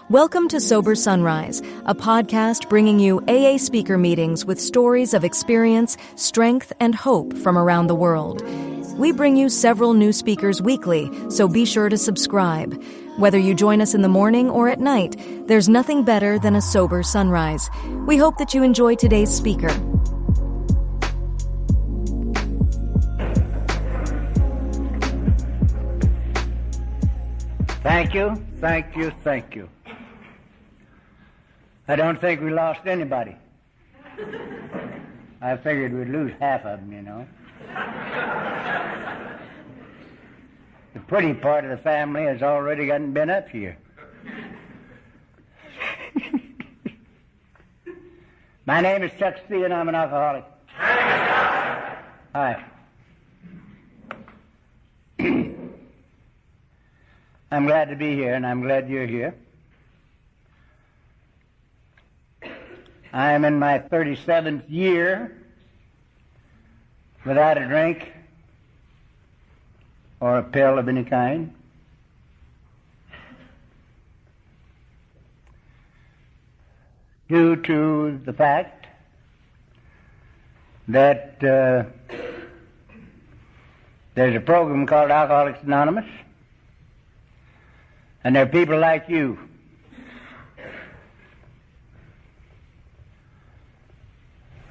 Welcome to Sober Sunrise, a podcast bringing you AA speaker meetings with stories of experience, strength, and hope from around the world. We bring you several new speakers weekly, so be sure to subscribe. Whether you join us in the morning or at night, there's nothing better than a sober sunrise. We hope that you enjoy today's speaker. Thank you, thank you, thank you. I don't think we lost anybody. I figured we'd lose half of them, you know. The pretty part of the family has already been up here. My name is Chuck C. and I'm an alcoholic. Hi. I'm glad to be here, and I'm glad you're here. I am in my 37th year without a drink or a pill of any kind. Due to the fact that there's a program called Alcoholics Anonymous, and there are people like you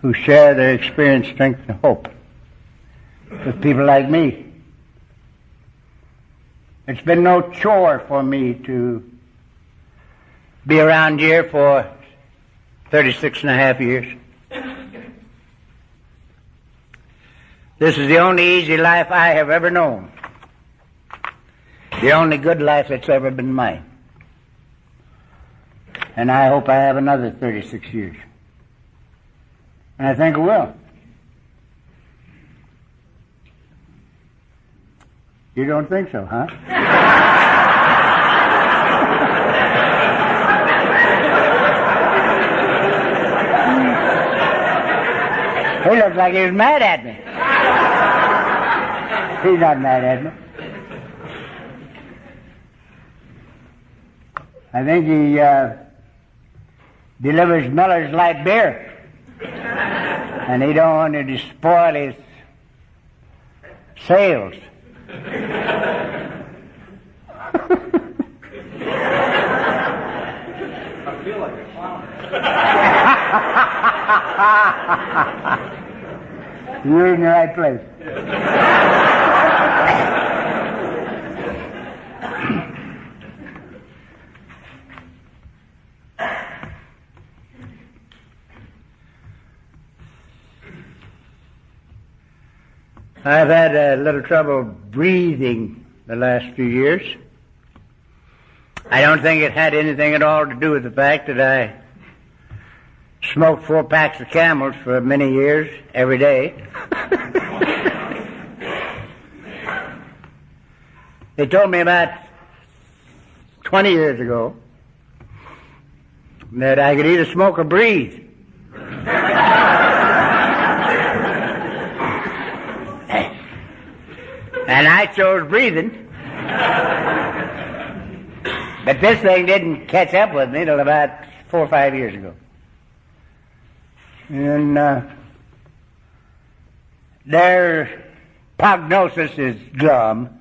who share their experience, strength, and hope with people like me. It's been no chore for me to be around here for 36 and a half years. This is the only easy life I have ever known. The only good life that's ever been mine. And I hope I have another 36 years. And I think I will. You don't think so, huh? He looks like he was mad at me. He's not mad at me. I think he delivers Miller's light beer. And he don't want to spoil his sales. I feel like a clown. You're in the right place. I've had a little trouble breathing the last few years. I don't think it had anything at all to do with the fact that I smoked 4 packs of Camels for many years, every day. They told me about 20 years ago that I could either smoke or breathe. And I chose breathing. But this thing didn't catch up with me till about 4 or 5 years ago. And their prognosis is glum.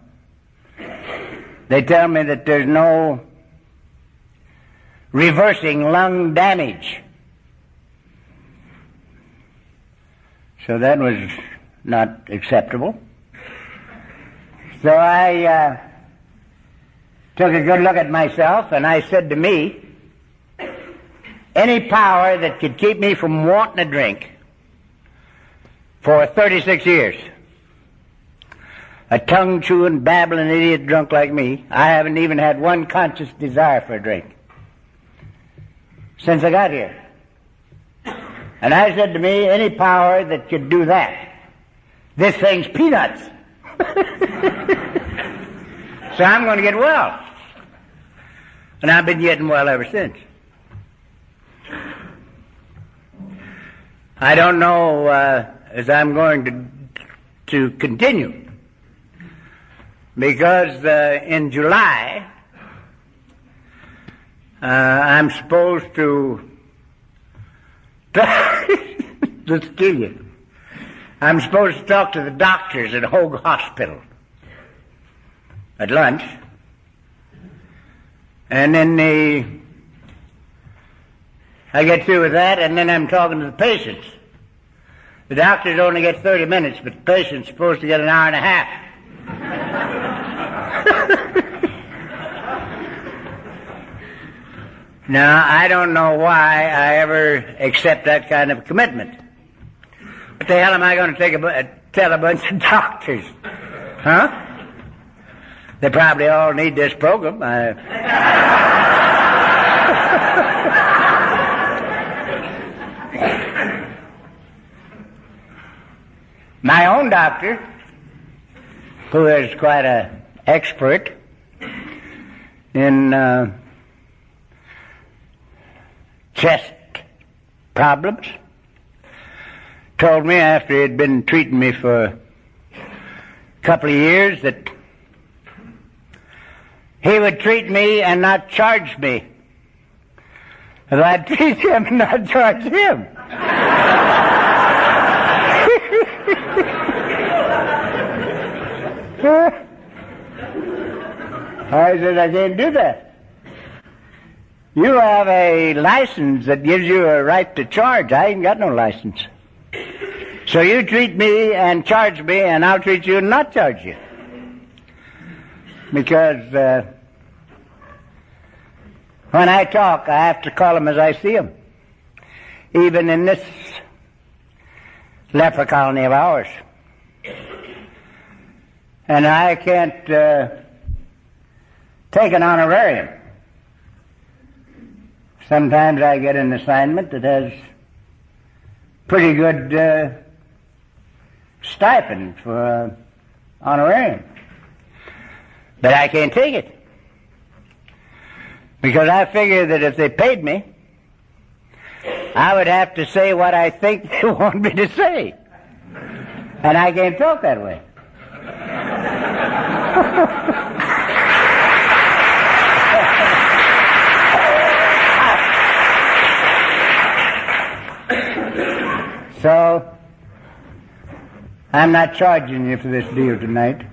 They tell me that there's no reversing lung damage. So that was not acceptable. So I took a good look at myself, and I said to me, any power that could keep me from wanting a drink for 36 years, a tongue-chewing, babbling idiot drunk like me, I haven't even had one conscious desire for a drink since I got here. And I said to me, any power that could do that, this thing's peanuts. So I'm going to get well. And I've been getting well ever since. I don't know as I'm going to continue, because in July I'm supposed to let's kill you. I'm supposed to talk to the doctors at Hogue Hospital at lunch, and then I get through with that, and then I'm talking to the patients. The doctors only get 30 minutes, but the patient's supposed to get an hour and a half. Now, I don't know why I ever accept that kind of commitment. What the hell am I going to tell a bunch of doctors? Huh? They probably all need this program. My own doctor, who is quite an expert in chest problems, told me after he had been treating me for a couple of years that he would treat me and not charge me. If I'd treat him and not charge him. I said, I can't do that. You have a license that gives you a right to charge. I ain't got no license. So you treat me and charge me, and I'll treat you and not charge you. Because when I talk, I have to call them as I see them. Even in this leper colony of ours. And I can't take an honorarium. Sometimes I get an assignment that has pretty good stipend for honorarium. But I can't take it. Because I figure that if they paid me, I would have to say what I think they want me to say. And I can't talk that way. So, I'm not charging you for this deal tonight.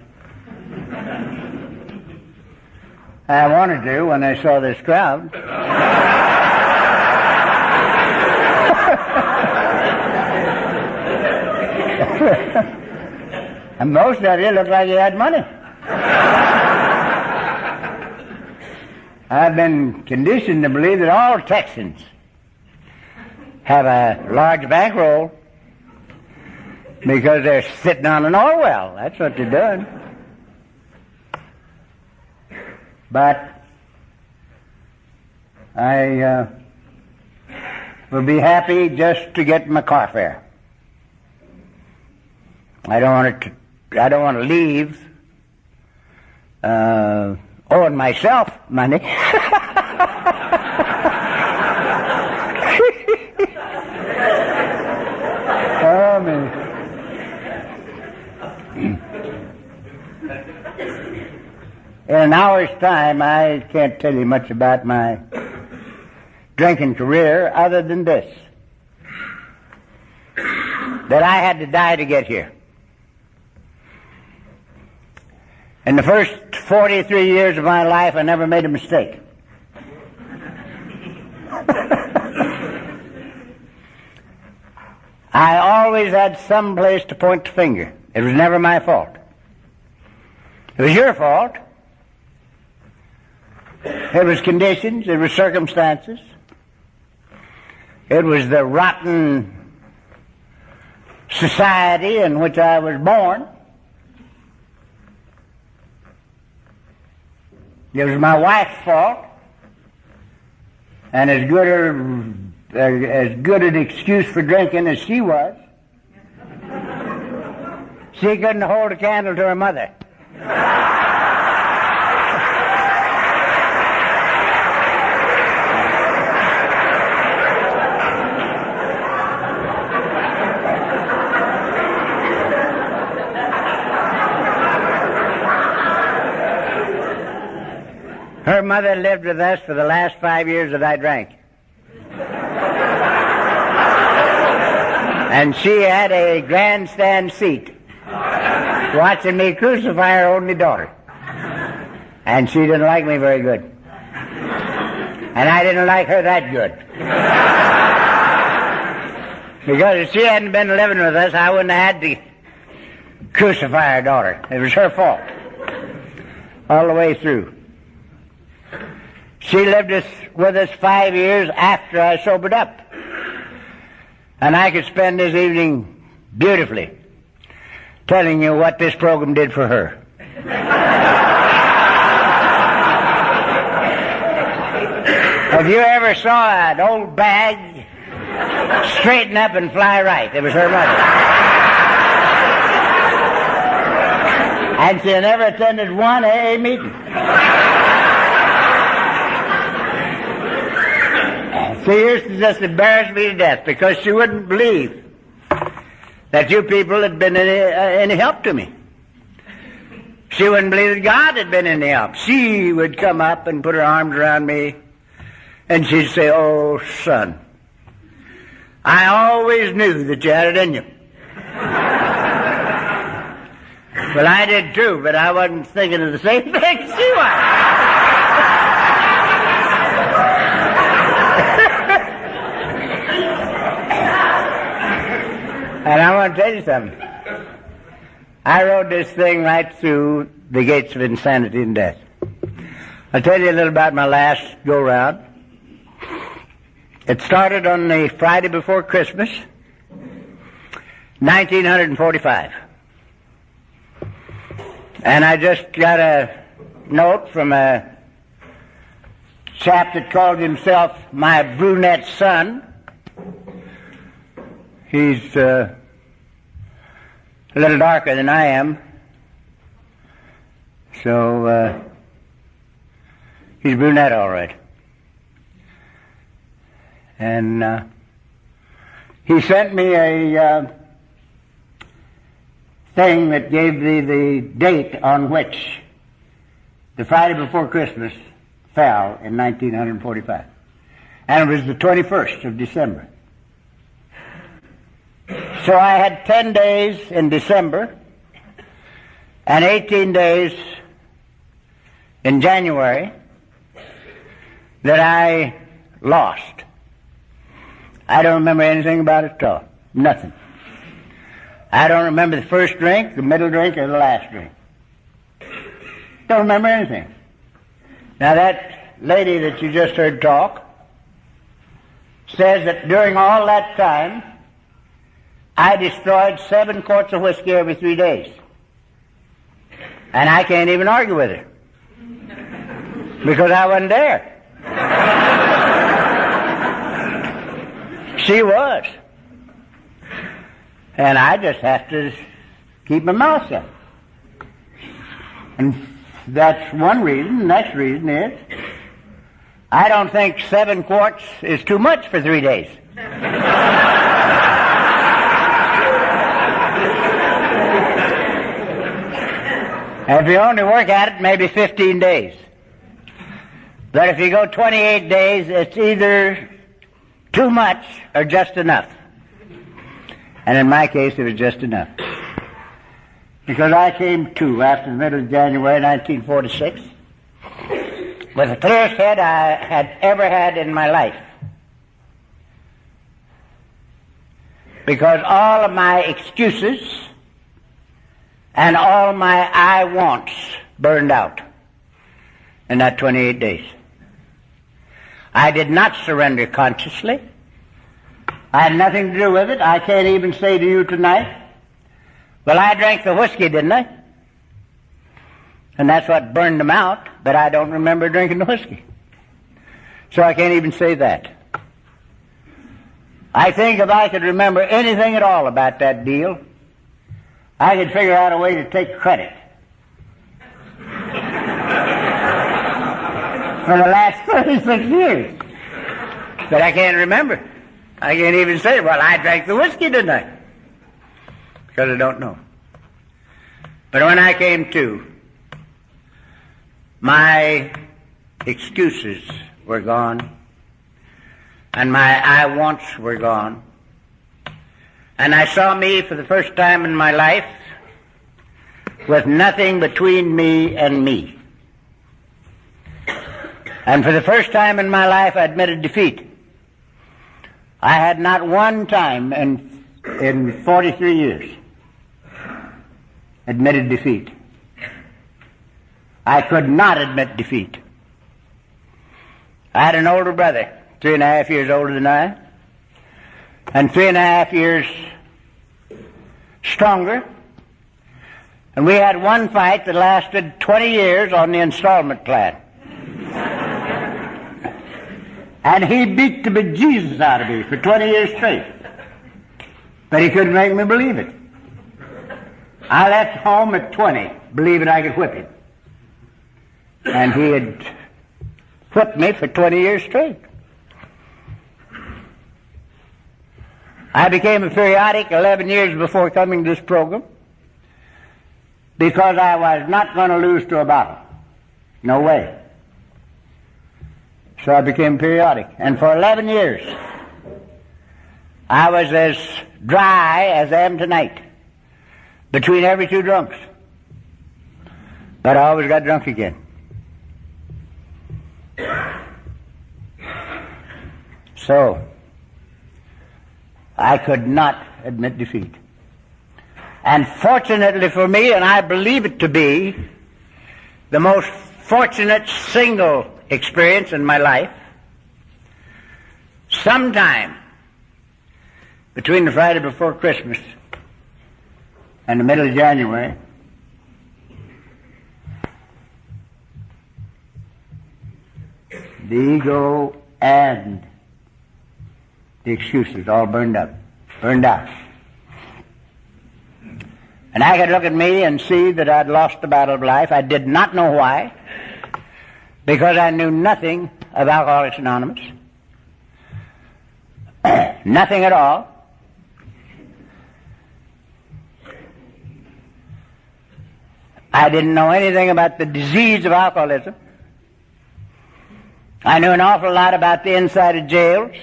I wanted to when I saw this crowd. And most of you look like you had money. I've been conditioned to believe that all Texans have a large bankroll because they're sitting on an oil well. That's what they're doing. But I will be happy just to get my car fare. I don't want to leave owing myself money. Oh, man. In an hour's time, I can't tell you much about my drinking career other than this. That I had to die to get here. In the first 43 years of my life, I never made a mistake. I always had some place to point the finger. It was never my fault. It was your fault. It was conditions. It was circumstances. It was the rotten society in which I was born. It was my wife's fault. And as good an excuse for drinking as she was. She couldn't hold a candle to her mother. Her mother lived with us for the last 5 years that I drank. And she had a grandstand seat watching me crucify her only daughter. And she didn't like me very good. And I didn't like her that good. Because if she hadn't been living with us, I wouldn't have had to crucify her daughter. It was her fault. All the way through. She lived with us 5 years after I sobered up. And I could spend this evening beautifully telling you what this program did for her. If you ever saw an old bag straighten up and fly right, it was her mother. And she never attended one AA meeting. She used to just embarrass me to death because she wouldn't believe that you people had been any help to me. She wouldn't believe that God had been any help. She would come up and put her arms around me and she'd say, "Oh, son, I always knew that you had it in you." Well, I did too, but I wasn't thinking of the same thing she was. And I want to tell you something. I rode this thing right through the gates of insanity and death. I'll tell you a little about my last go-round. It started on the Friday before Christmas, 1945. And I just got a note from a chap that called himself my brunette son. He's a little darker than I am. So, he's brunette all right. And he sent me a thing that gave me the date on which the Friday before Christmas fell in 1945. And it was the 21st of December. So I had 10 days in December and 18 days in January that I lost. I don't remember anything about it at all. Nothing. I don't remember the first drink, the middle drink, or the last drink. Don't remember anything. Now that lady that you just heard talk says that during all that time I destroyed 7 quarts of whiskey every 3 days. And I can't even argue with her. Because I wasn't there. She was. And I just have to keep my mouth shut. And that's one reason. The next reason is I don't think 7 quarts is too much for 3 days. If you only work at it, maybe 15 days. But if you go 28 days, it's either too much or just enough. And in my case, it was just enough. Because I came to, after the middle of January 1946, with the clearest head I had ever had in my life. Because all of my excuses and all my I wants burned out in that 28 days. I did not surrender consciously. I had nothing to do with it. I can't even say to you tonight, well, I drank the whiskey, didn't I? And that's what burned them out, but I don't remember drinking the whiskey. So I can't even say that. I think if I could remember anything at all about that deal, I could figure out a way to take credit for the last 36 years. But I can't remember. I can't even say, well, I drank the whiskey, didn't I? Because I don't know. But when I came to, my excuses were gone, and my I wants were gone. And I saw me for the first time in my life with nothing between me and me. And for the first time in my life I admitted defeat. I had not one time in 43 years admitted defeat. I could not admit defeat. I had an older brother, 3.5 years older than I, and 3.5 years stronger. And we had one fight that lasted 20 years on the installment plan. And he beat the bejesus out of me for 20 years straight. But he couldn't make me believe it. I left home at 20, believing I could whip him. And he had whipped me for 20 years straight. I became a periodic 11 years before coming to this program because I was not going to lose to a bottle. No way. So I became periodic. And for 11 years, I was as dry as I am tonight, between every two drunks. But I always got drunk again. So, I could not admit defeat. And fortunately for me, and I believe it to be the most fortunate single experience in my life, sometime between the Friday before Christmas and the middle of January, the ego and the excuses all burned out. And I could look at me and see that I'd lost the battle of life. I did not know why, because I knew nothing of Alcoholics Anonymous. Nothing at all. I didn't know anything about the disease of alcoholism. I knew an awful lot about the inside of jails.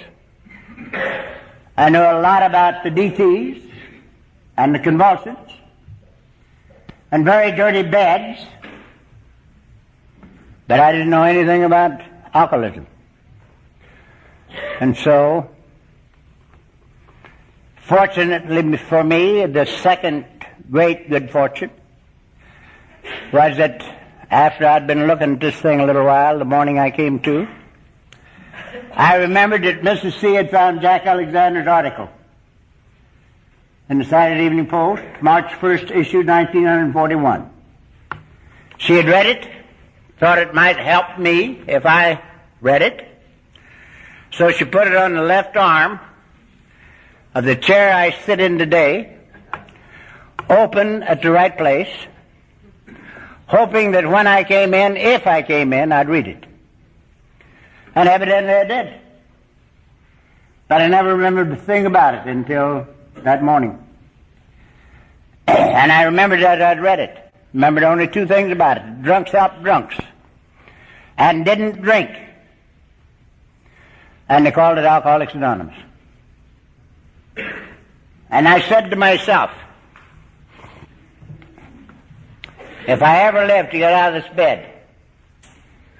I knew a lot about the DTs and the convulsions and very dirty beds, but I didn't know anything about alcoholism. And so, fortunately for me, the second great good fortune was that after I'd been looking at this thing a little while, the morning I came to, I remembered that Mrs. C had found Jack Alexander's article in the Saturday Evening Post, March 1st issue, 1941. She had read it, thought it might help me if I read it, so she put it on the left arm of the chair I sit in today, open at the right place, hoping that when I came in, if I came in, I'd read it. And evidently I did. But I never remembered a thing about it until that morning. And I remembered that I'd read it. Remembered only two things about it. Drunks help drunks. And didn't drink. And they called it Alcoholics Anonymous. And I said to myself, if I ever live to get out of this bed,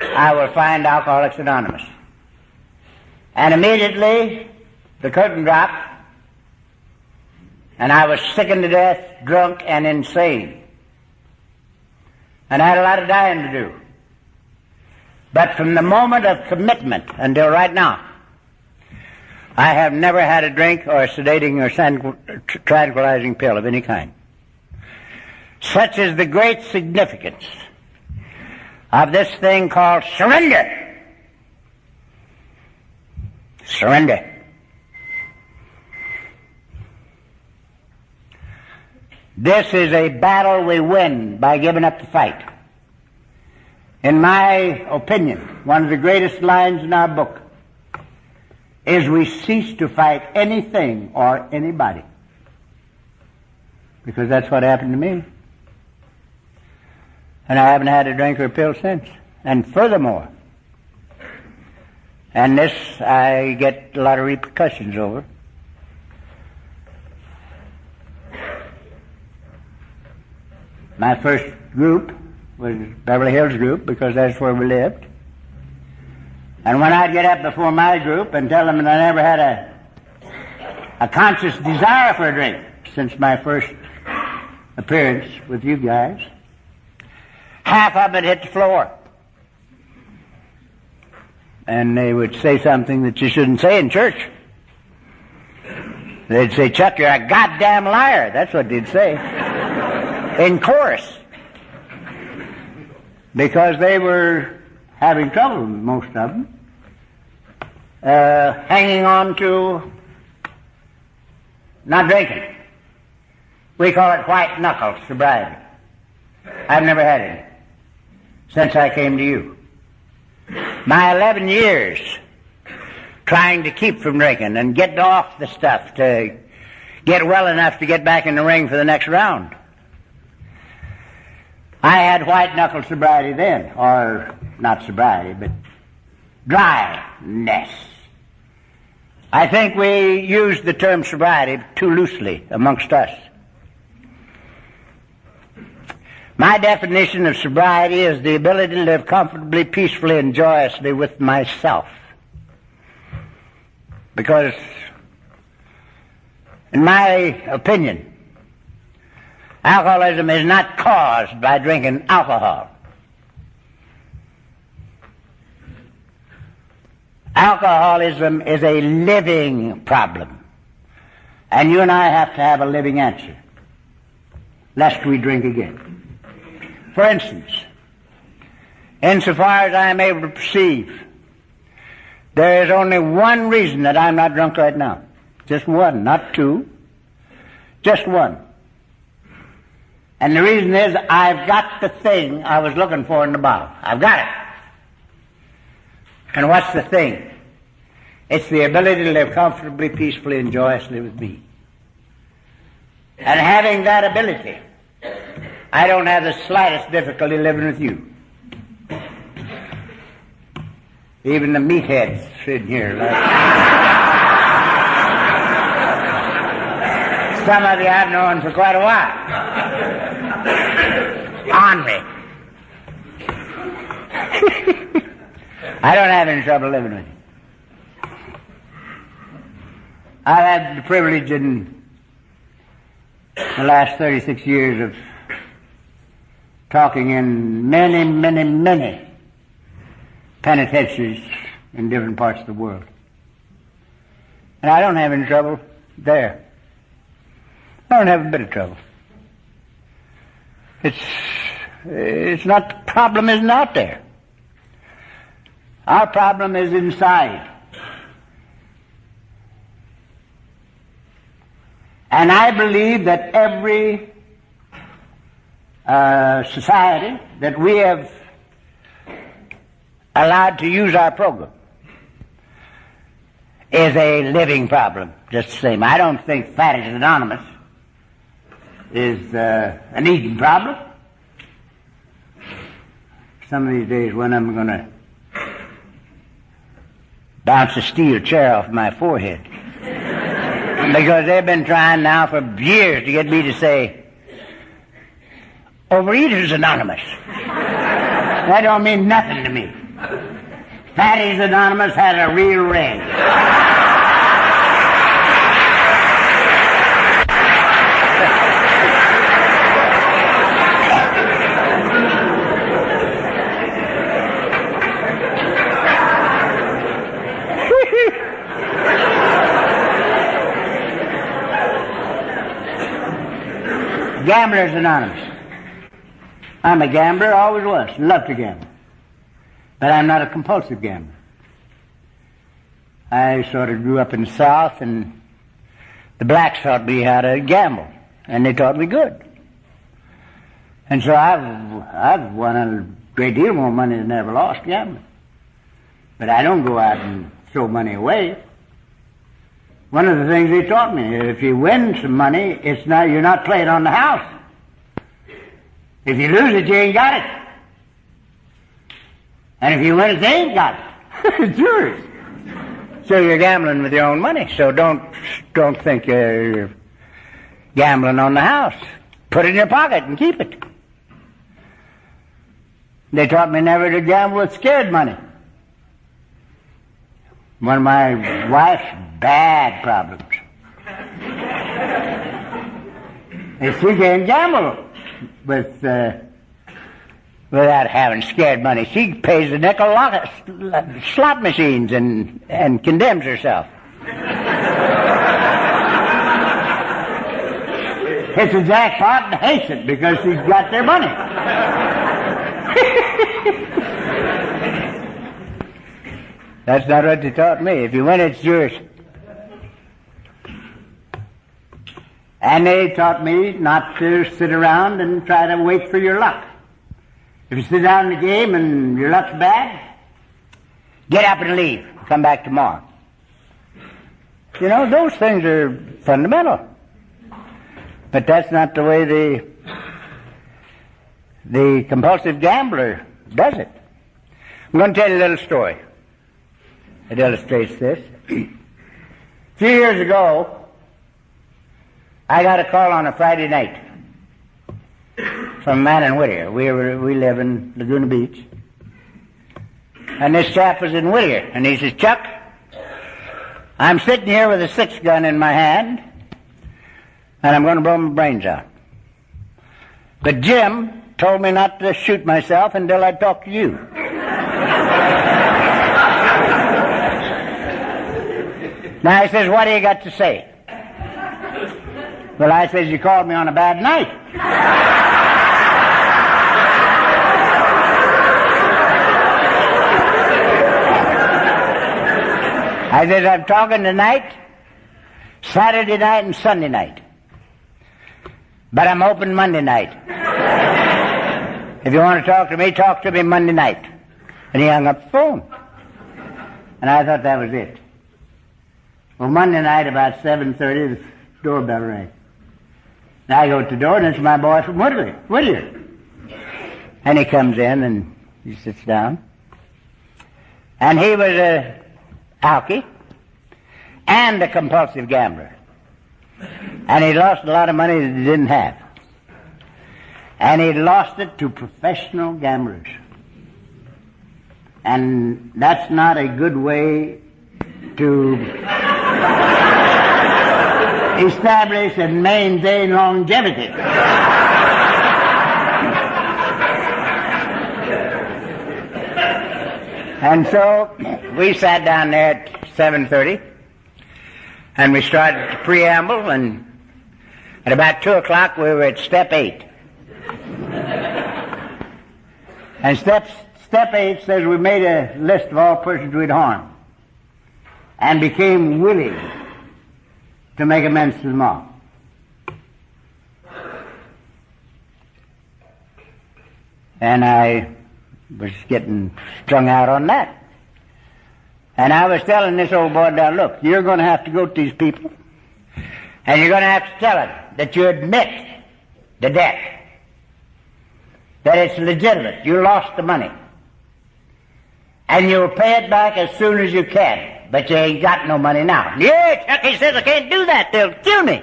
I will find Alcoholics Anonymous. And immediately the curtain dropped, and I was sickened to death, drunk, and insane. And I had a lot of dying to do. But from the moment of commitment until right now, I have never had a drink or a sedating or tranquilizing pill of any kind. Such is the great significance of this thing called surrender. Surrender. This is a battle we win by giving up the fight. In my opinion, one of the greatest lines in our book is we cease to fight anything or anybody. Because that's what happened to me. And I haven't had a drink or a pill since. And furthermore, And this I get a lot of repercussions over. My first group was Beverly Hills group because that's where we lived. And when I'd get up before my group and tell them that I never had a conscious desire for a drink since my first appearance with you guys, half of it hit the floor. And they would say something that you shouldn't say in church. They'd say, "Chuck, you're a goddamn liar." That's what they'd say. In chorus. Because they were having trouble, most of them, hanging on to not drinking. We call it white knuckle sobriety. I've never had it since I came to you. My 11 years trying to keep from drinking and get off the stuff to get well enough to get back in the ring for the next round. I had white knuckle sobriety then, or not sobriety, but dryness. I think we use the term sobriety too loosely amongst us. My definition of sobriety is the ability to live comfortably, peacefully, and joyously with myself. Because, in my opinion, alcoholism is not caused by drinking alcohol. Alcoholism is a living problem. And you and I have to have a living answer, lest we drink again. For instance, insofar as I am able to perceive, there is only one reason that I'm not drunk right now. Just one, not two. Just one. And the reason is I've got the thing I was looking for in the bottle. I've got it. And what's the thing? It's the ability to live comfortably, peacefully, and joyously with me. And having that ability, I don't have the slightest difficulty living with you. Even the meatheads sitting here. Some of you I've known for quite a while. On me. I don't have any trouble living with you. I've had the privilege in the last 36 years of talking in many, many, many penitentiaries in different parts of the world. And I don't have any trouble there. I don't have a bit of trouble. It's not, the problem isn't out there. Our problem is inside. And I believe that every society that we have allowed to use our program is a living problem, just the same. I don't think Fatties Anonymous is an eating problem. Some of these days when I'm going to bounce a steel chair off my forehead. Because they've been trying now for years to get me to say, Overeaters Anonymous. That don't mean nothing to me. Fatties Anonymous has a real ring. Gamblers Anonymous. I'm a gambler, always was, love to gamble. But I'm not a compulsive gambler. I sort of grew up in the South, and the blacks taught me how to gamble, and they taught me good. And so I've won a great deal more money than I ever lost gambling. But I don't go out and throw money away. One of the things they taught me, if you win some money, you're not playing on the house. If you lose it, you ain't got it. And if you win it, they ain't got it. It's yours. So you're gambling with your own money. So don't think you're gambling on the house. Put it in your pocket and keep it. They taught me never to gamble with scared money. One of my wife's bad problems. And she can't gamble without having scared money. She pays the nickel slot machines and condemns herself. It's a jackpot and hates it because she's got their money. That's not what they taught me. If you win, it's yours. And they taught me not to sit around and try to wait for your luck. If you sit down in the game and your luck's bad, get up and leave. Come back tomorrow. You know, those things are fundamental. But that's not the way the compulsive gambler does it. I'm going to tell you a little story. It illustrates this. A few years ago, I got a call on a Friday night from a man in Whittier. We live in Laguna Beach. And this chap was in Whittier. And he says, Chuck, I'm sitting here with a 6-gun in my hand, and I'm going to blow my brains out. But Jim told me not to shoot myself until I talk to you. Now he says, what do you got to say? Well, I says, you called me on a bad night. I says, I'm talking tonight, Saturday night and Sunday night. But I'm open Monday night. If you want to talk to me Monday night. And he hung up the phone. And I thought that was it. Well, Monday night about 7:30, the doorbell rang. And I go to the door, and it's my boy from Whittier. And he comes in, and he sits down. And he was a alkie and a compulsive gambler. And he lost a lot of money that he didn't have. And he lost it to professional gamblers. And that's not a good way to establish and maintain longevity. And so we sat down there at 7:30, and we started the preamble, and at about 2 o'clock we were at step 8. And step 8 says we made a list of all persons we'd harmed and became willing to make amends to them all. And I was getting strung out on that. And I was telling this old boy down, look, you're going to have to go to these people, and you're going to have to tell them that you admit the debt, that it's legitimate, you lost the money, and you'll pay it back as soon as you can, but you ain't got no money now. Yeah, Chucky says I can't do that, they'll kill me.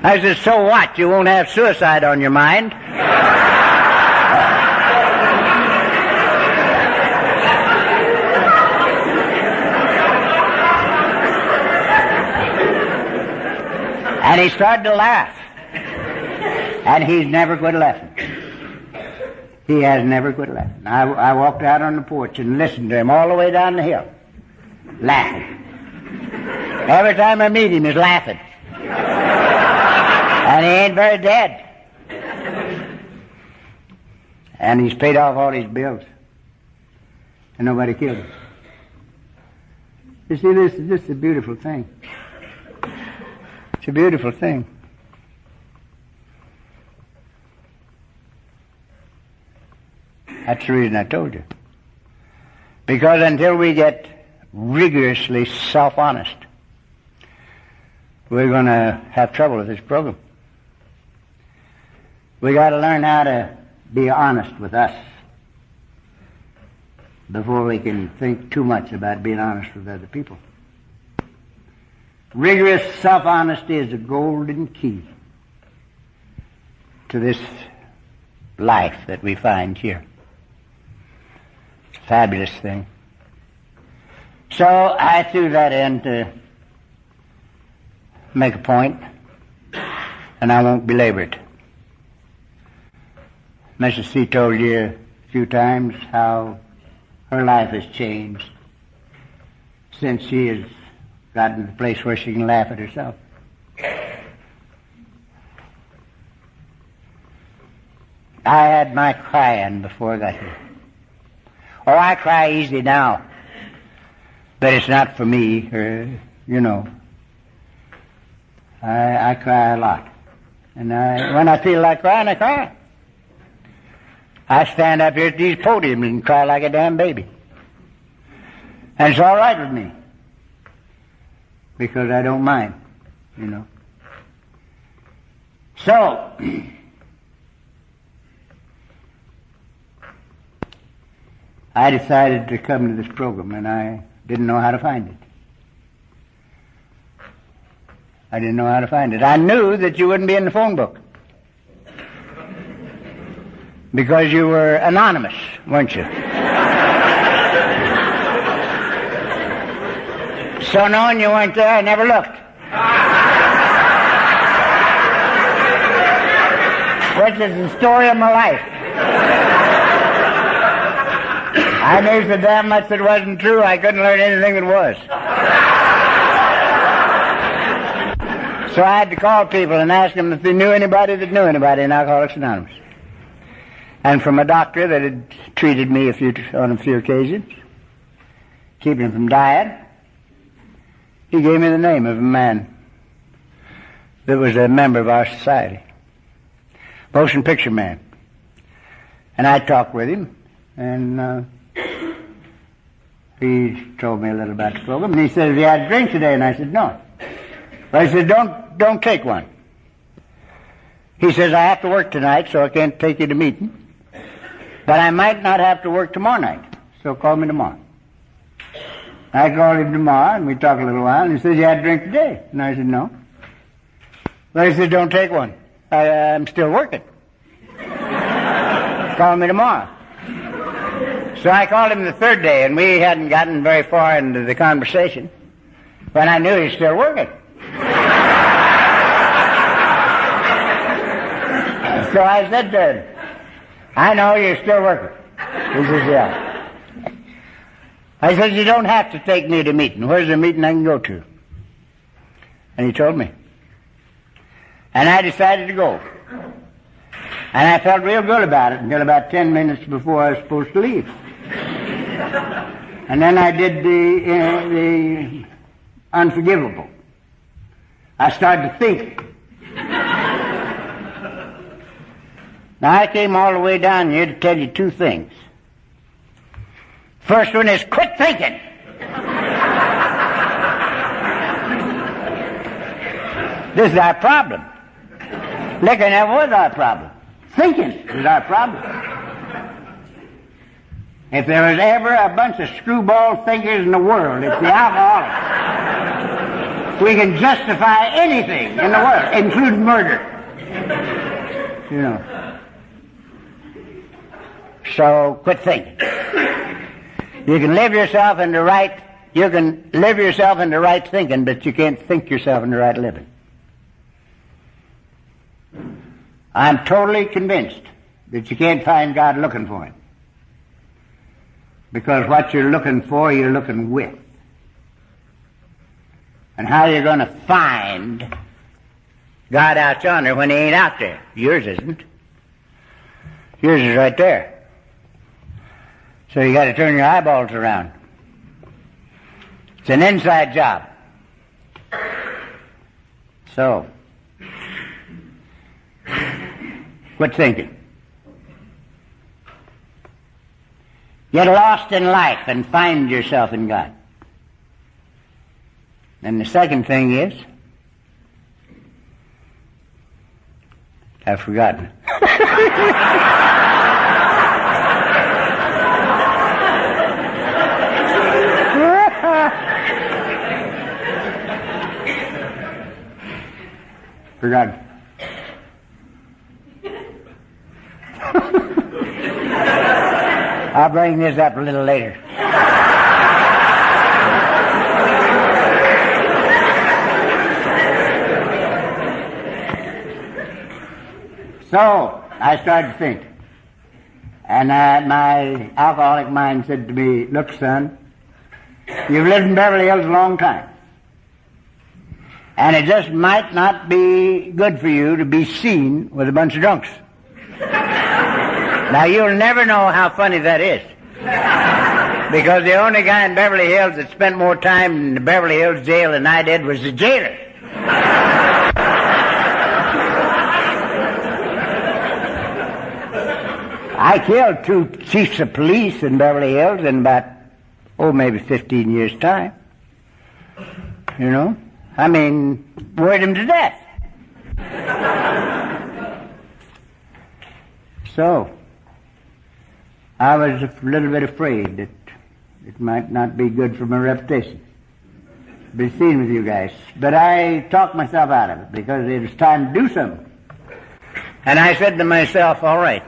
I said, so what, you won't have suicide on your mind. And he started to laugh. And he's never quit laughing. He has never quit laughing. I walked out on the porch and listened to him all the way down the hill, laughing. Every time I meet him, he's laughing. And he ain't very dead. And he's paid off all his bills. And nobody killed him. You see, this is a beautiful thing. It's a beautiful thing. That's the reason I told you. Because until we get rigorously self-honest, we're going to have trouble with this program. We got to learn how to be honest with us. before we can think too much about being honest with other people. Rigorous self-honesty is a golden key to this life that we find here. It's a fabulous thing. So I threw that in to make a point, and I won't belabor it. Mrs. C told you a few times how her life has changed since she has gotten to the place where she can laugh at herself. I had my crying before I got here. Oh, I cry easy now, but it's not for me, you know. I cry a lot. And when I feel like crying, I cry. I stand up here at these podiums and cry like a damn baby. And it's all right with me, because I don't mind, you know. So, I decided to come to this program, and I didn't know how to find it. I didn't know how to find it. I knew that you wouldn't be in the phone book, because you were anonymous, weren't you? So knowing you weren't there, I never looked. Which is the story of my life. I knew so damn much that wasn't true, I couldn't learn anything that was. So I had to call people and ask them if they knew anybody that knew anybody in Alcoholics Anonymous. And from a doctor that had treated me on a few occasions, keeping from dying, he gave me the name of a man that was a member of our society. Motion picture man. And I talked with him, and he told me a little about the program, and he said, have you had a drink today? And I said, no. Well, he said, don't take one. He says, I have to work tonight, so I can't take you to meeting. But I might not have to work tomorrow night, so call me tomorrow. I called him tomorrow, and we talked a little while, and he says, you had a drink today? And I said, no. Well, he said, don't take one. I'm still working. Call me tomorrow. So I called him the third day, and we hadn't gotten very far into the conversation when I knew he was still working. So I said to him, I know you're still working. He says, yeah. I said, you don't have to take me to a meeting. Where's the meeting I can go to? And he told me. And I decided to go. And I felt real good about it until about 10 minutes before I was supposed to leave. And then I did the unforgivable. I started to think. Now, I came all the way down here to tell you two things. First one is quit thinking. This is our problem. Liquor never was our problem. Thinking is our problem. If there was ever a bunch of screwball thinkers in the world, it's the alcoholics. We can justify anything in the world, including murder. You know. So quit thinking. You can live yourself into right thinking, but you can't think yourself into right living. I'm totally convinced that you can't find God looking for him. Because what you're looking for, you're looking with. And how are you going to find God out yonder when he ain't out there? Yours isn't. Yours is right there. So you got to turn your eyeballs around. It's an inside job. So, quit thinking. Get lost in life and find yourself in God. And the second thing is, I've forgotten. Forgot. I'll bring this up a little later. So, I started to think. And my alcoholic mind said to me, look, son, you've lived in Beverly Hills a long time. And it just might not be good for you to be seen with a bunch of drunks. Now, you'll never know how funny that is. Because the only guy in Beverly Hills that spent more time in the Beverly Hills jail than I did was the jailer. I killed 2 chiefs of police in Beverly Hills in about, maybe 15 years' time. You know? I mean, worried them to death. So, I was a little bit afraid that it might not be good for my reputation to be seen with you guys. But I talked myself out of it because it was time to do something. And I said to myself, all right,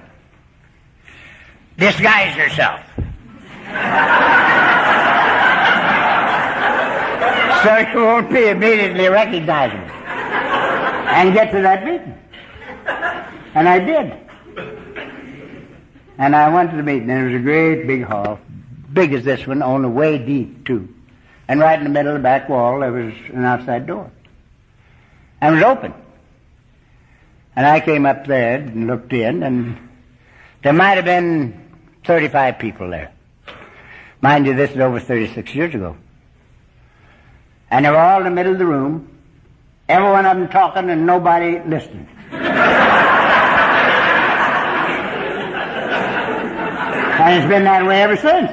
disguise yourself. So you won't be immediately recognizable. And get to that meeting. And I did. And I went to the meeting, and it was a great big hall, big as this one, only way deep, too. And right in the middle of the back wall, there was an outside door. And it was open. And I came up there and looked in, and there might have been 35 people there. Mind you, this is over 36 years ago. And they were all in the middle of the room, every one of them talking and nobody listening. And it's been that way ever since.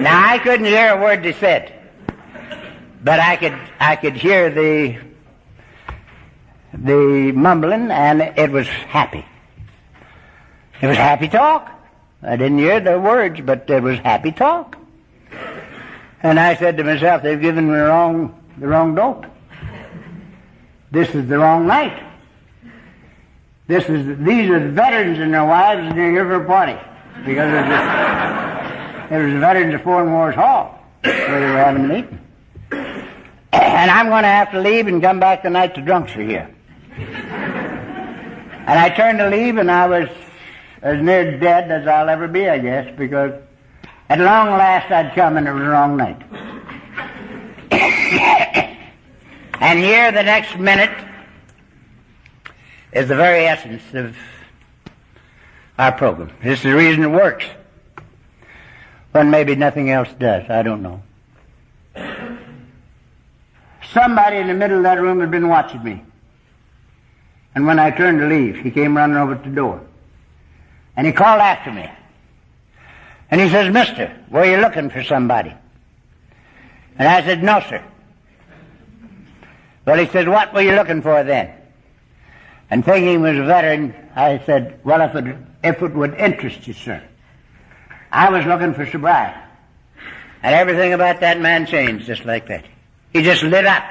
Now, I couldn't hear a word they said, but I could hear the mumbling, and it was happy. It was happy talk. I didn't hear the words, but it was happy talk. And I said to myself, they've given me the wrong dope. This is the wrong night. These are the veterans and their wives, and they're here for a party. Because it was the veterans of Foreign Wars Hall where they were having a meeting. And I'm going to have to leave and come back tonight. The drunks are here. And I turned to leave, and I was as near dead as I'll ever be, I guess, because at long last I'd come, and it was the wrong night. And here, the next minute, is the very essence of our program. This is the reason it works. When maybe nothing else does. I don't know. Somebody in the middle of that room had been watching me. And when I turned to leave, he came running over to the door. And he called after me. And he says, "Mister, were you looking for somebody?" And I said, "No, sir." Well, he said, "What were you looking for then?" And thinking he was a veteran, I said, "Well, if it would interest you, sir, I was looking for sobriety." And everything about that man changed just like that. He just lit up.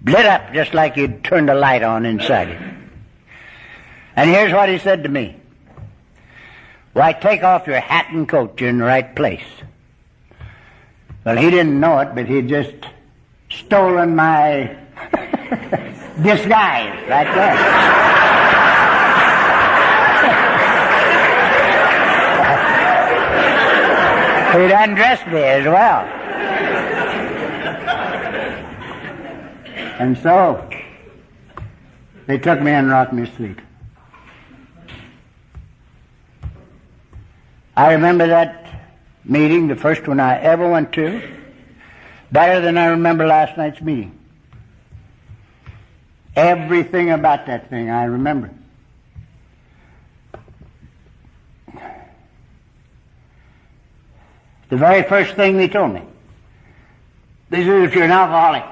Lit up just like you'd turned a light on inside him. And here's what he said to me. "Why, take off your hat and coat. You're in the right place." Well, he didn't know it, but he'd just stolen my disguise right there. He'd undressed me as well. And so, they took me and rocked me to sleep. I remember that meeting, the first one I ever went to, better than I remember last night's meeting. Everything about that thing I remember. The very first thing they told me, they said, if you're an alcoholic,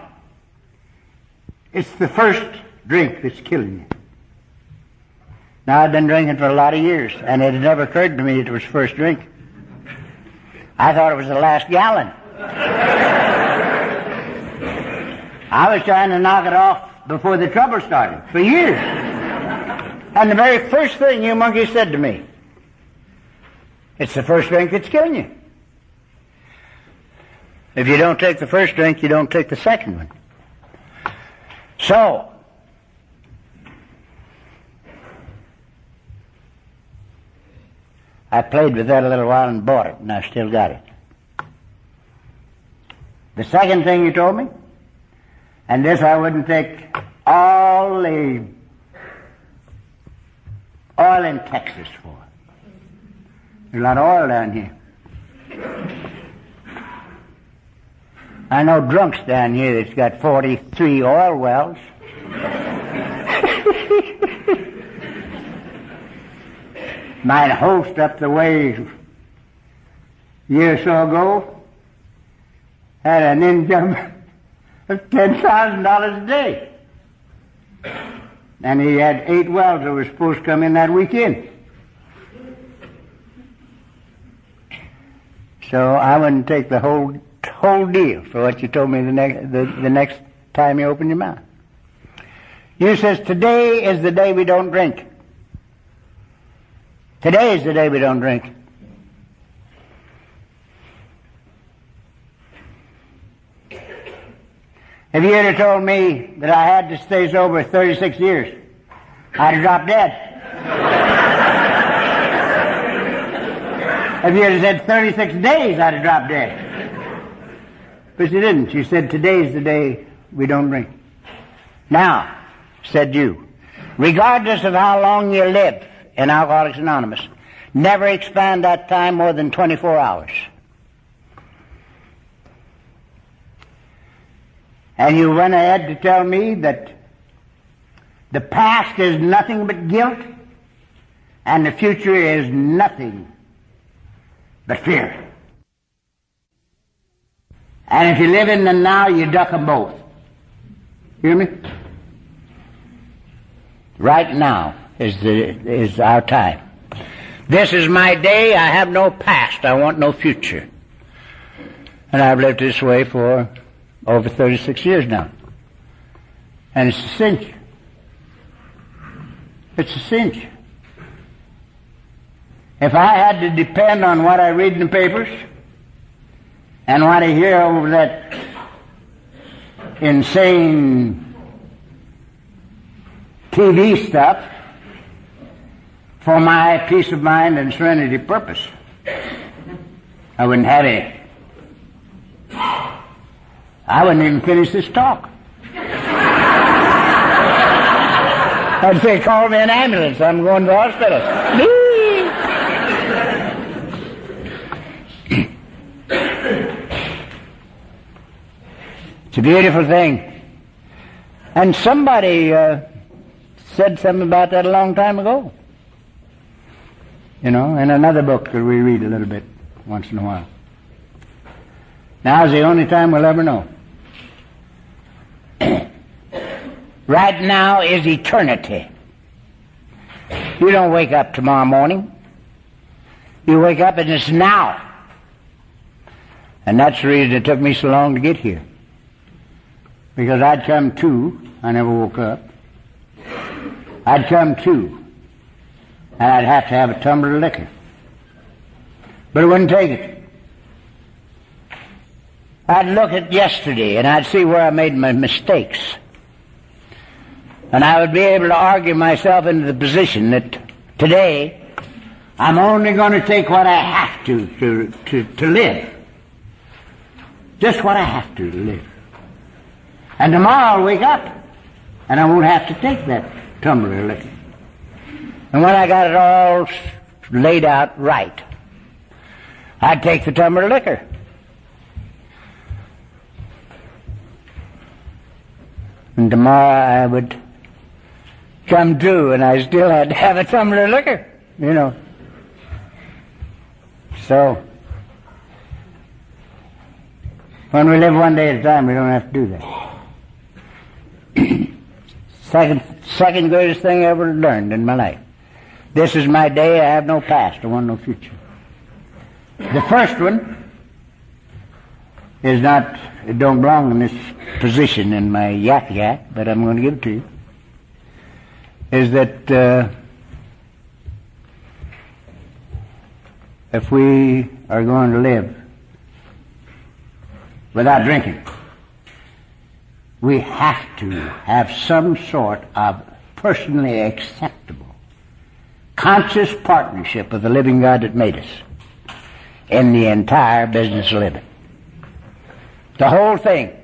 it's the first drink that's killing you. Now, I've been drinking for a lot of years, and it had never occurred to me it was first drink. I thought it was the last gallon. I was trying to knock it off before the trouble started for years. And the very first thing you monkey said to me, it's the first drink that's killing you. If you don't take the first drink, you don't take the second one. So, I played with that a little while and bought it, and I still got it. The second thing you told me, and this I wouldn't take all the oil in Texas for. There's a lot of oil down here. I know drunks down here that's got 43 oil wells. My host up the way a year or so ago had an income of $10,000 a day. And he had 8 wells that were supposed to come in that weekend. So I wouldn't take the whole deal for what you told me the next time you open your mouth. You says today is the day we don't drink. Today is the day we don't drink. If you had told me that I had to stay sober 36 years, I'd have dropped dead. If you had said 36 days, I'd have dropped dead. But you didn't. You said today's the day we don't drink. Now, said you, regardless of how long you live in Alcoholics Anonymous, never expand that time more than 24 hours. And you went ahead to tell me that the past is nothing but guilt and the future is nothing but fear. And if you live in the now, you duck them both. Hear me? Right now is our time. This is my day. I have no past. I want no future. And I've lived this way for over 36 years now. And it's a cinch. It's a cinch. If I had to depend on what I read in the papers and what I hear over that insane TV stuff for my peace of mind and serenity purpose, I wouldn't have any. I wouldn't even finish this talk. I'd say, call me an ambulance. I'm going to the hospital. It's a beautiful thing. And somebody said something about that a long time ago. You know, in another book that we read a little bit once in a while. Now's the only time we'll ever know. Right now is eternity. You don't wake up tomorrow morning. You wake up and it's now. And that's the reason it took me so long to get here. Because I'd come to, I never woke up. I'd come to, and I'd have to have a tumbler of liquor. But it wouldn't take it. I'd look at yesterday and I'd see where I made my mistakes. And I would be able to argue myself into the position that today I'm only going to take what I have to live. Just what I have to live. And tomorrow I'll wake up and I won't have to take that tumbler of liquor. And when I got it all laid out right, I'd take the tumbler of liquor. And tomorrow I would come to, and I still had to have a tumbler of liquor, you know. So, when we live one day at a time, we don't have to do that. Second greatest thing I ever learned in my life. This is my day. I have no past. I want no future. The first one is not, it don't belong in this position in my yak, but I'm going to give it to you, is that if we are going to live without drinking, we have to have some sort of personally acceptable, conscious partnership with the living God that made us in the entire business of living. The whole thing,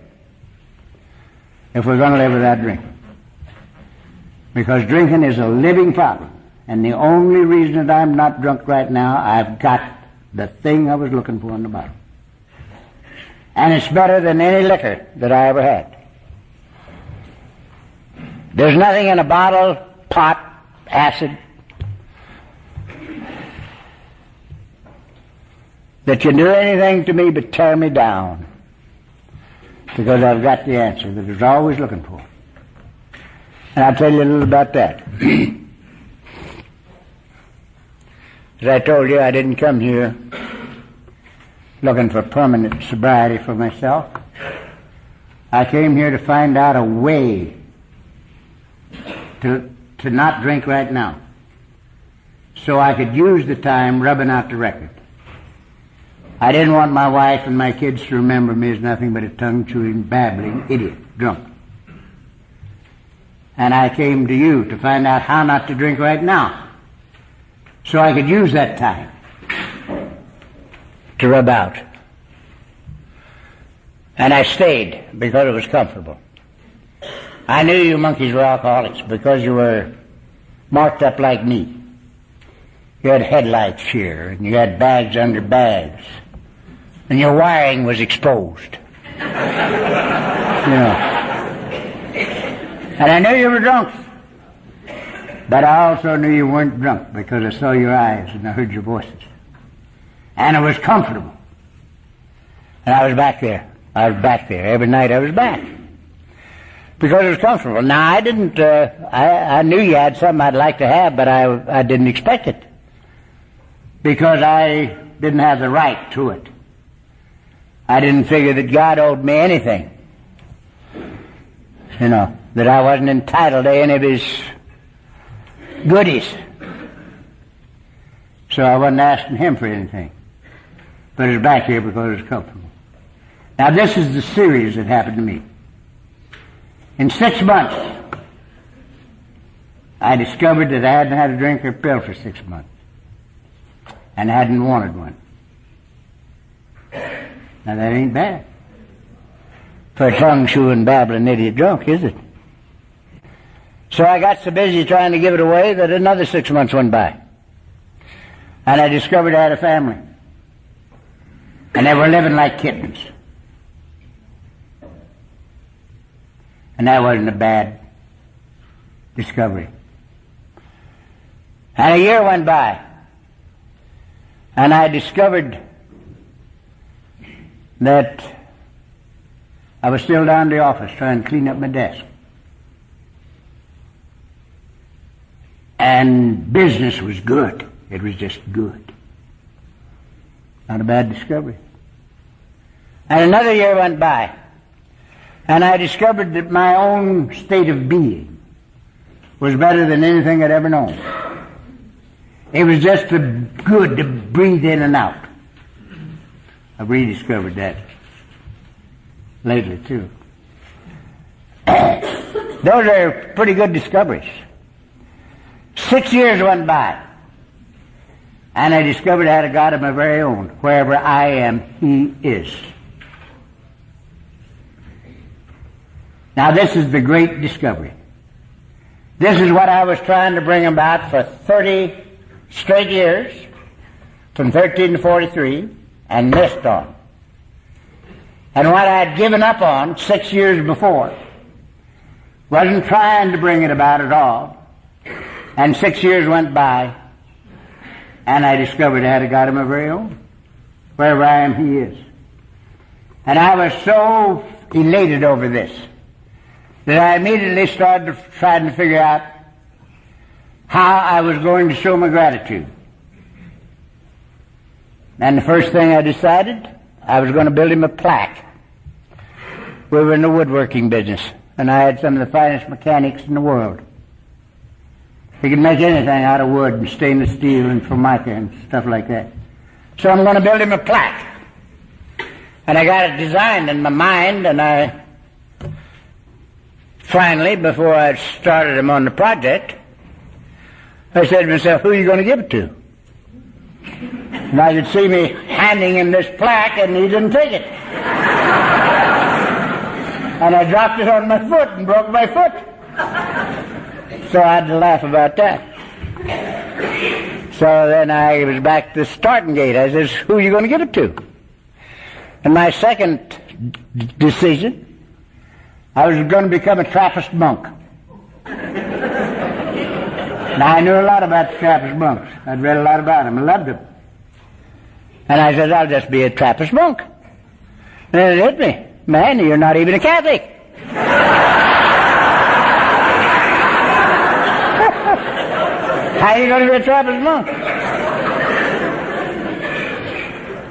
if we're going to live without drinking. Because drinking is a living problem. And the only reason that I'm not drunk right now, I've got the thing I was looking for in the bottle. And it's better than any liquor that I ever had. There's nothing in a bottle, pot, acid, that can do anything to me but tear me down. Because I've got the answer that I was always looking for. And I'll tell you a little about that. As I told you, I didn't come here looking for permanent sobriety for myself. I came here to find out a way to not drink right now, so I could use the time rubbing out the record. I didn't want my wife and my kids to remember me as nothing but a tongue-chewing, babbling idiot, drunk. And I came to you to find out how not to drink right now, so I could use that time to rub out. And I stayed because it was comfortable. I knew you monkeys were alcoholics because you were marked up like me. You had headlights here, and you had bags under bags, and your wiring was exposed. And I knew you were drunk. But I also knew you weren't drunk because I saw your eyes and I heard your voices. And it was comfortable. And I was back there. Every night I was back. Because it was comfortable. Now I didn't, I knew you had something I'd like to have, but I didn't expect it. Because I didn't have the right to it. I didn't figure that God owed me anything. That I wasn't entitled to any of His goodies. So I wasn't asking Him for anything. But it's back here because it's comfortable. Now this is the series that happened to me. In 6 months, I discovered that I hadn't had a drink or a pill for 6 months. And I hadn't wanted one. Now that ain't bad. For a tongue-chewing, babbling idiot drunk, is it? So I got so busy trying to give it away that another 6 months went by. And I discovered I had a family. And they were living like kittens. And that wasn't a bad discovery. And a year went by. And I discovered that I was still down to the office trying to clean up my desk. And business was good. It was just good. Not a bad discovery. And another year went by. And I discovered that my own state of being was better than anything I'd ever known. It was just good to breathe in and out. I've rediscovered that lately, too. Those are pretty good discoveries. 6 years went by, and I discovered I had a God of my very own. Wherever I am, He is. Now this is the great discovery. This is what I was trying to bring about for 30 straight years, from 13 to 43, and missed on. And what I had given up on 6 years before, wasn't trying to bring it about at all. And 6 years went by, and I discovered I had a God of my very own. Wherever I am, He is. And I was so elated over this that I immediately started trying to figure out how I was going to show my gratitude. And the first thing I decided, I was going to build Him a plaque We were in the woodworking business, and I had some of the finest mechanics in the world. He could make anything out of wood and stainless steel and formica and stuff like that. So I'm going to build him a plaque. And I got it designed in my mind, and I finally, before I started him on the project, I said to myself, who are you going to give it to? And I could see me handing him this plaque, and he didn't take it. And I dropped it on my foot and broke my foot. So I had to laugh about that. So then I was back to the starting gate. I says, who are you going to give it to? And my second decision, I was going to become a Trappist monk. Now, I knew a lot about the Trappist monks. I'd read a lot about them. I loved them. And I said, I'll just be a Trappist monk. And then it hit me. Man, you're not even a Catholic. How are you going to be a Trappist monk?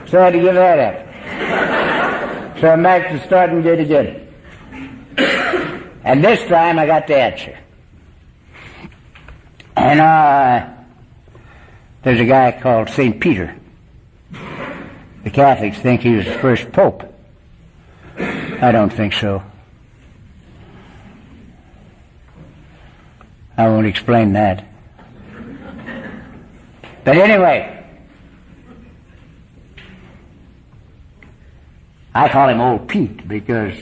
So I had to give that up. So I'm back to starting gate again. And this time I got the answer. And there's a guy called St. Peter. The Catholics think he was the first pope. I don't think so. I won't explain that. But anyway, I call him Old Pete because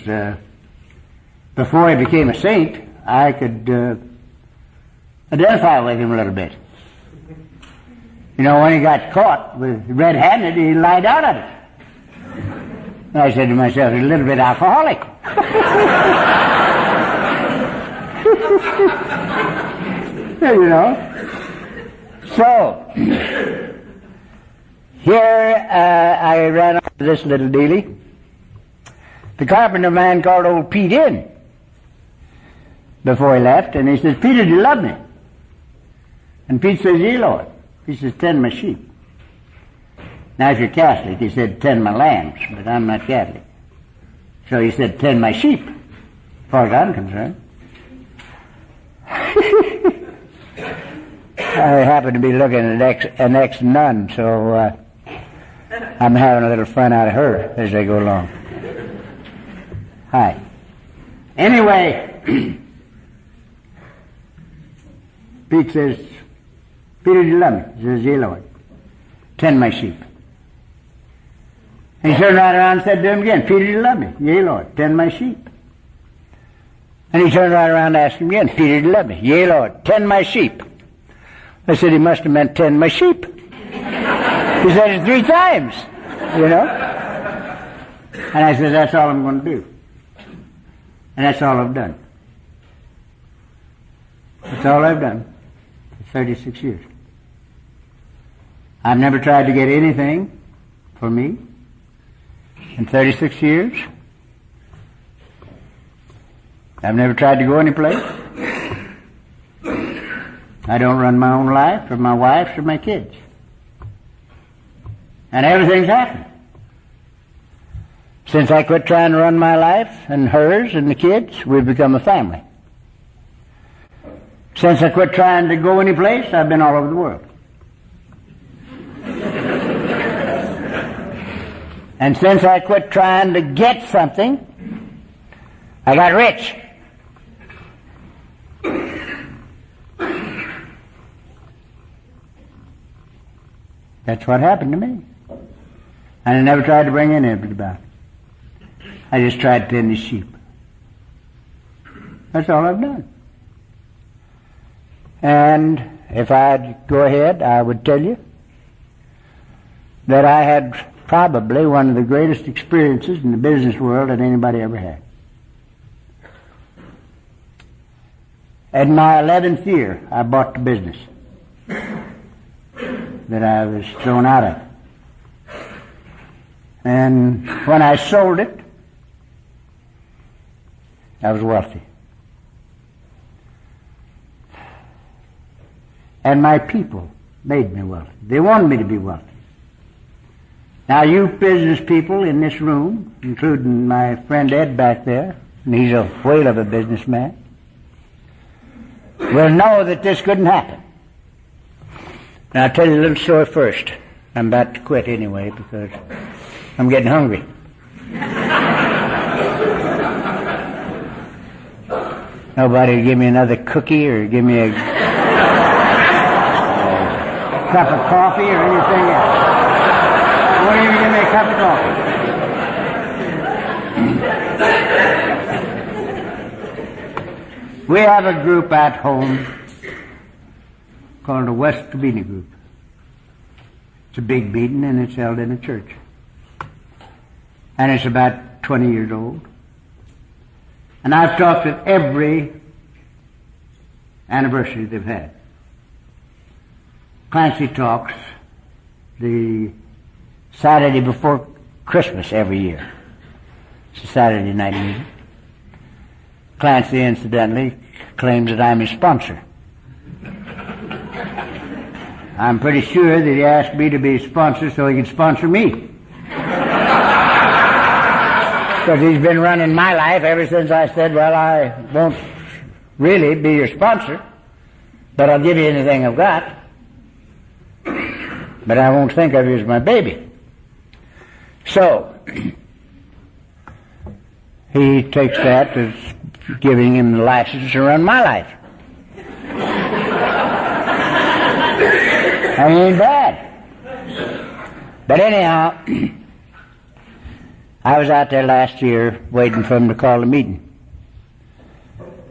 before he became a saint, I could identify with him a little bit. You know, when he got caught with red-handed, he lied out of it. And I said to myself, he's a little bit alcoholic. You know. So, here I ran off this little dealie. The carpenter man called Old Pete in before he left, and he says, Peter, do you love me? And Pete says, yeah, Lord. He says, tend my sheep. Now, if you're Catholic, he said, tend my lambs, but I'm not Catholic. So he said, tend my sheep, as far as I'm concerned. I happen to be looking at an ex-nun, so I'm having a little fun out of her as they go along. Hi. Anyway, Pete says, Peter, do you love me? He says, yeah, Lord. Tend my sheep. And he turned right around and said to him again, Peter, do you love me? Yea, Lord. Tend my sheep. And he turned right around and asked him again, Peter, do you love me? Yea, Lord. Tend my sheep. I said, he must have meant tend my sheep. He said it 3 times, you know. And I said, that's all I'm going to do. And that's all I've done. That's all I've done for 36 years. I've never tried to get anything for me in 36 years. I've never tried to go any place. I don't run my own life, or my wife's, or my kids. And everything's happened. Since I quit trying to run my life, and hers, and the kids, we've become a family. Since I quit trying to go any place, I've been all over the world. And since I quit trying to get something, I got rich. That's what happened to me. And I never tried to bring any of it about. I just tried to tend the sheep. That's all I've done. And if I'd go ahead, I would tell you that I had probably one of the greatest experiences in the business world that anybody ever had. In my 11th year, I bought the business that I was thrown out of. And when I sold it, I was wealthy. And my people made me wealthy. They wanted me to be wealthy. Now, you business people in this room, including my friend Ed back there, and he's a whale of a businessman, will know that this couldn't happen. Now, I'll tell you a little story first. I'm about to quit anyway because I'm getting hungry. Nobody give me another cookie or give me a cup of coffee or anything else. Won't even give me a cup of coffee. We have a group at home called the West Covina Group. It's a big meeting and it's held in a church. And it's about 20 years old. And I've talked at every anniversary they've had. Clancy talks the Saturday before Christmas every year. It's a Saturday night meeting. Clancy, incidentally, claims that I'm his sponsor. I'm pretty sure that he asked me to be his sponsor so he could sponsor me. Because he's been running my life ever since I said, well, I won't really be your sponsor, but I'll give you anything I've got. But I won't think of you as my baby. So, he takes that as giving him the license to run my life. I ain't bad. But anyhow, I was out there last year waiting for him to call the meeting.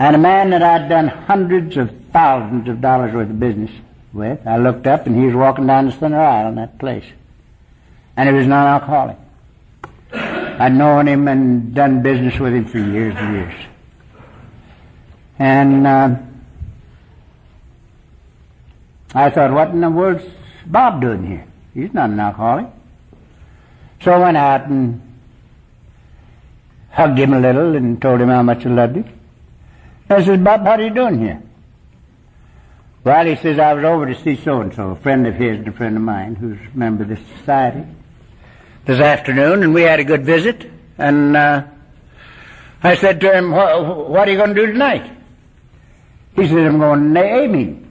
And a man that I'd done hundreds of thousands of dollars worth of business with, I looked up and he was walking down the center aisle in that place. And he was non-alcoholic. I'd known him and done business with him for years and years. And I thought, what in the world's Bob doing here? He's not an alcoholic. So I went out and hugged him a little and told him how much I loved him. I said, Bob, what are you doing here? Well, he says, I was over to see so-and-so, a friend of his and a friend of mine who's a member of this society, this afternoon, and we had a good visit. And I said to him, what are you going to do tonight? He says, I'm going to an AA meeting.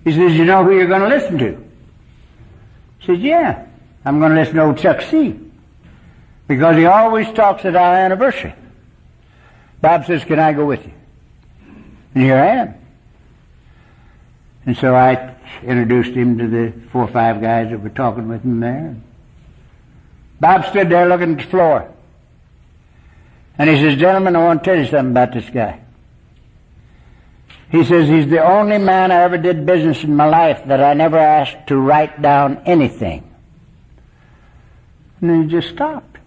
He says, you know who you're going to listen to? He says, yeah, I'm going to listen to old Chuck C. Because he always talks at our anniversary. Bob says, can I go with you? And here I am. And so I introduced him to the 4 or 5 guys that were talking with him there. Bob stood there looking at the floor. And he says, gentlemen, I want to tell you something about this guy. He says, he's the only man I ever did business in my life that I never asked to write down anything. And then he just stopped.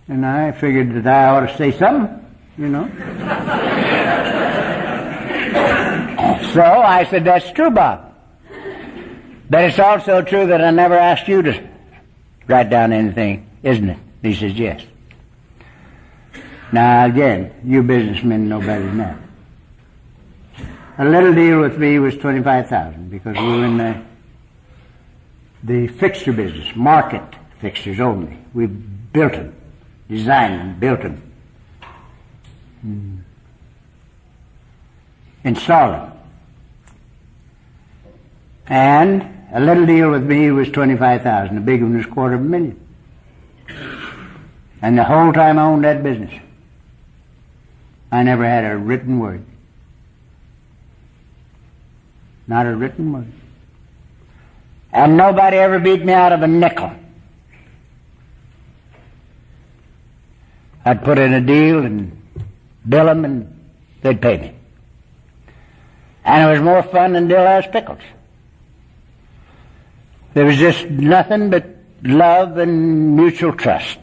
And I figured that I ought to say something, you know. So I said, that's true, Bob. But it's also true that I never asked you to write down anything, isn't it? He says, yes. Now, again, you businessmen know better than that. A little deal with me was $25,000 because we were in the fixture business, market fixtures only. We built them, designed them, built them, installed them. And a little deal with me was $25,000. The big one was $250,000. And the whole time I owned that business, I never had a written word. Not a written word. And nobody ever beat me out of a nickel. I'd put in a deal and bill them and they'd pay me. And it was more fun than dill-house pickles. There was just nothing but love and mutual trust.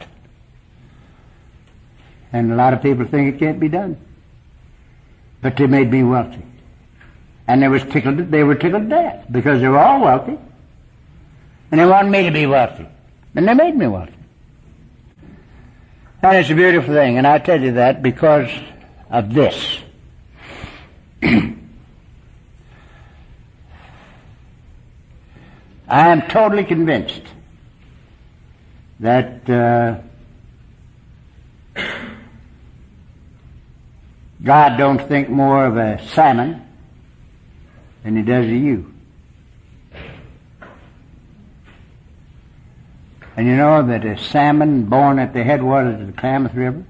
And a lot of people think it can't be done. But they made me wealthy. And they were tickled to death because they were all wealthy. And they wanted me to be wealthy. And they made me wealthy. And it's a beautiful thing. And I tell you that because of this. I am totally convinced that God don't think more of a salmon than he does of you. And you know that a salmon born at the headwaters of the Klamath River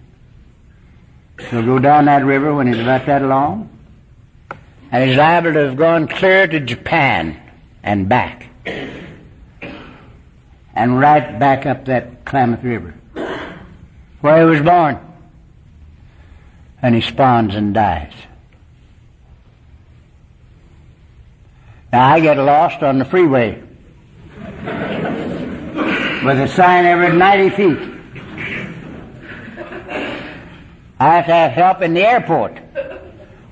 will go down that river when he's about that long, and he's liable to have gone clear to Japan and back, and right back up that Klamath River where he was born, and he spawns and dies. Now I get lost on the freeway with a sign every 90 feet. I have to have help in the airport.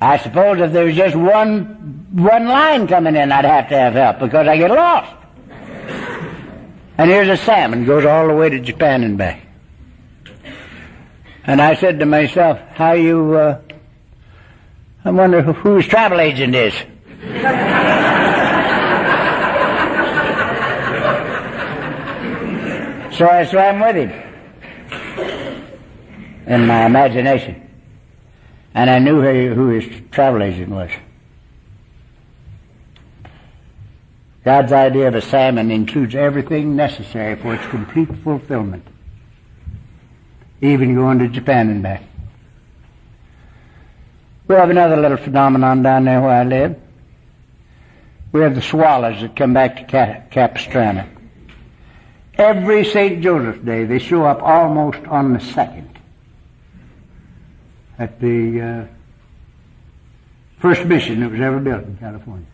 I suppose if there was just one line coming in, I'd have to have help because I get lost. And here's a salmon, goes all the way to Japan and back. And I said to myself, I wonder who his travel agent is. So I swam with him in my imagination. And I knew who his travel agent was. God's idea of a salmon includes everything necessary for its complete fulfillment, even going to Japan and back. We have another little phenomenon down there where I live. We have the swallows that come back to Capistrano. Every St. Joseph's Day, they show up almost on the 2nd at the first mission that was ever built in California,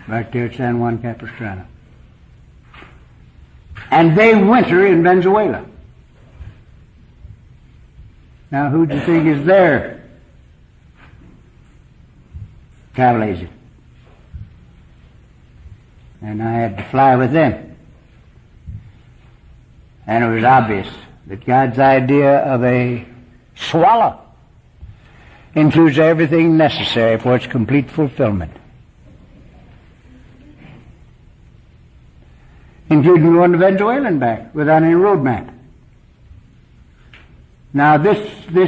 right there at San Juan Capistrano. And they winter in Venezuela. Now, who do you think is their travel agent? And I had to fly with them. And it was obvious that God's idea of a swallow includes everything necessary for its complete fulfillment, including going to Venezuela and back without any road map. Now this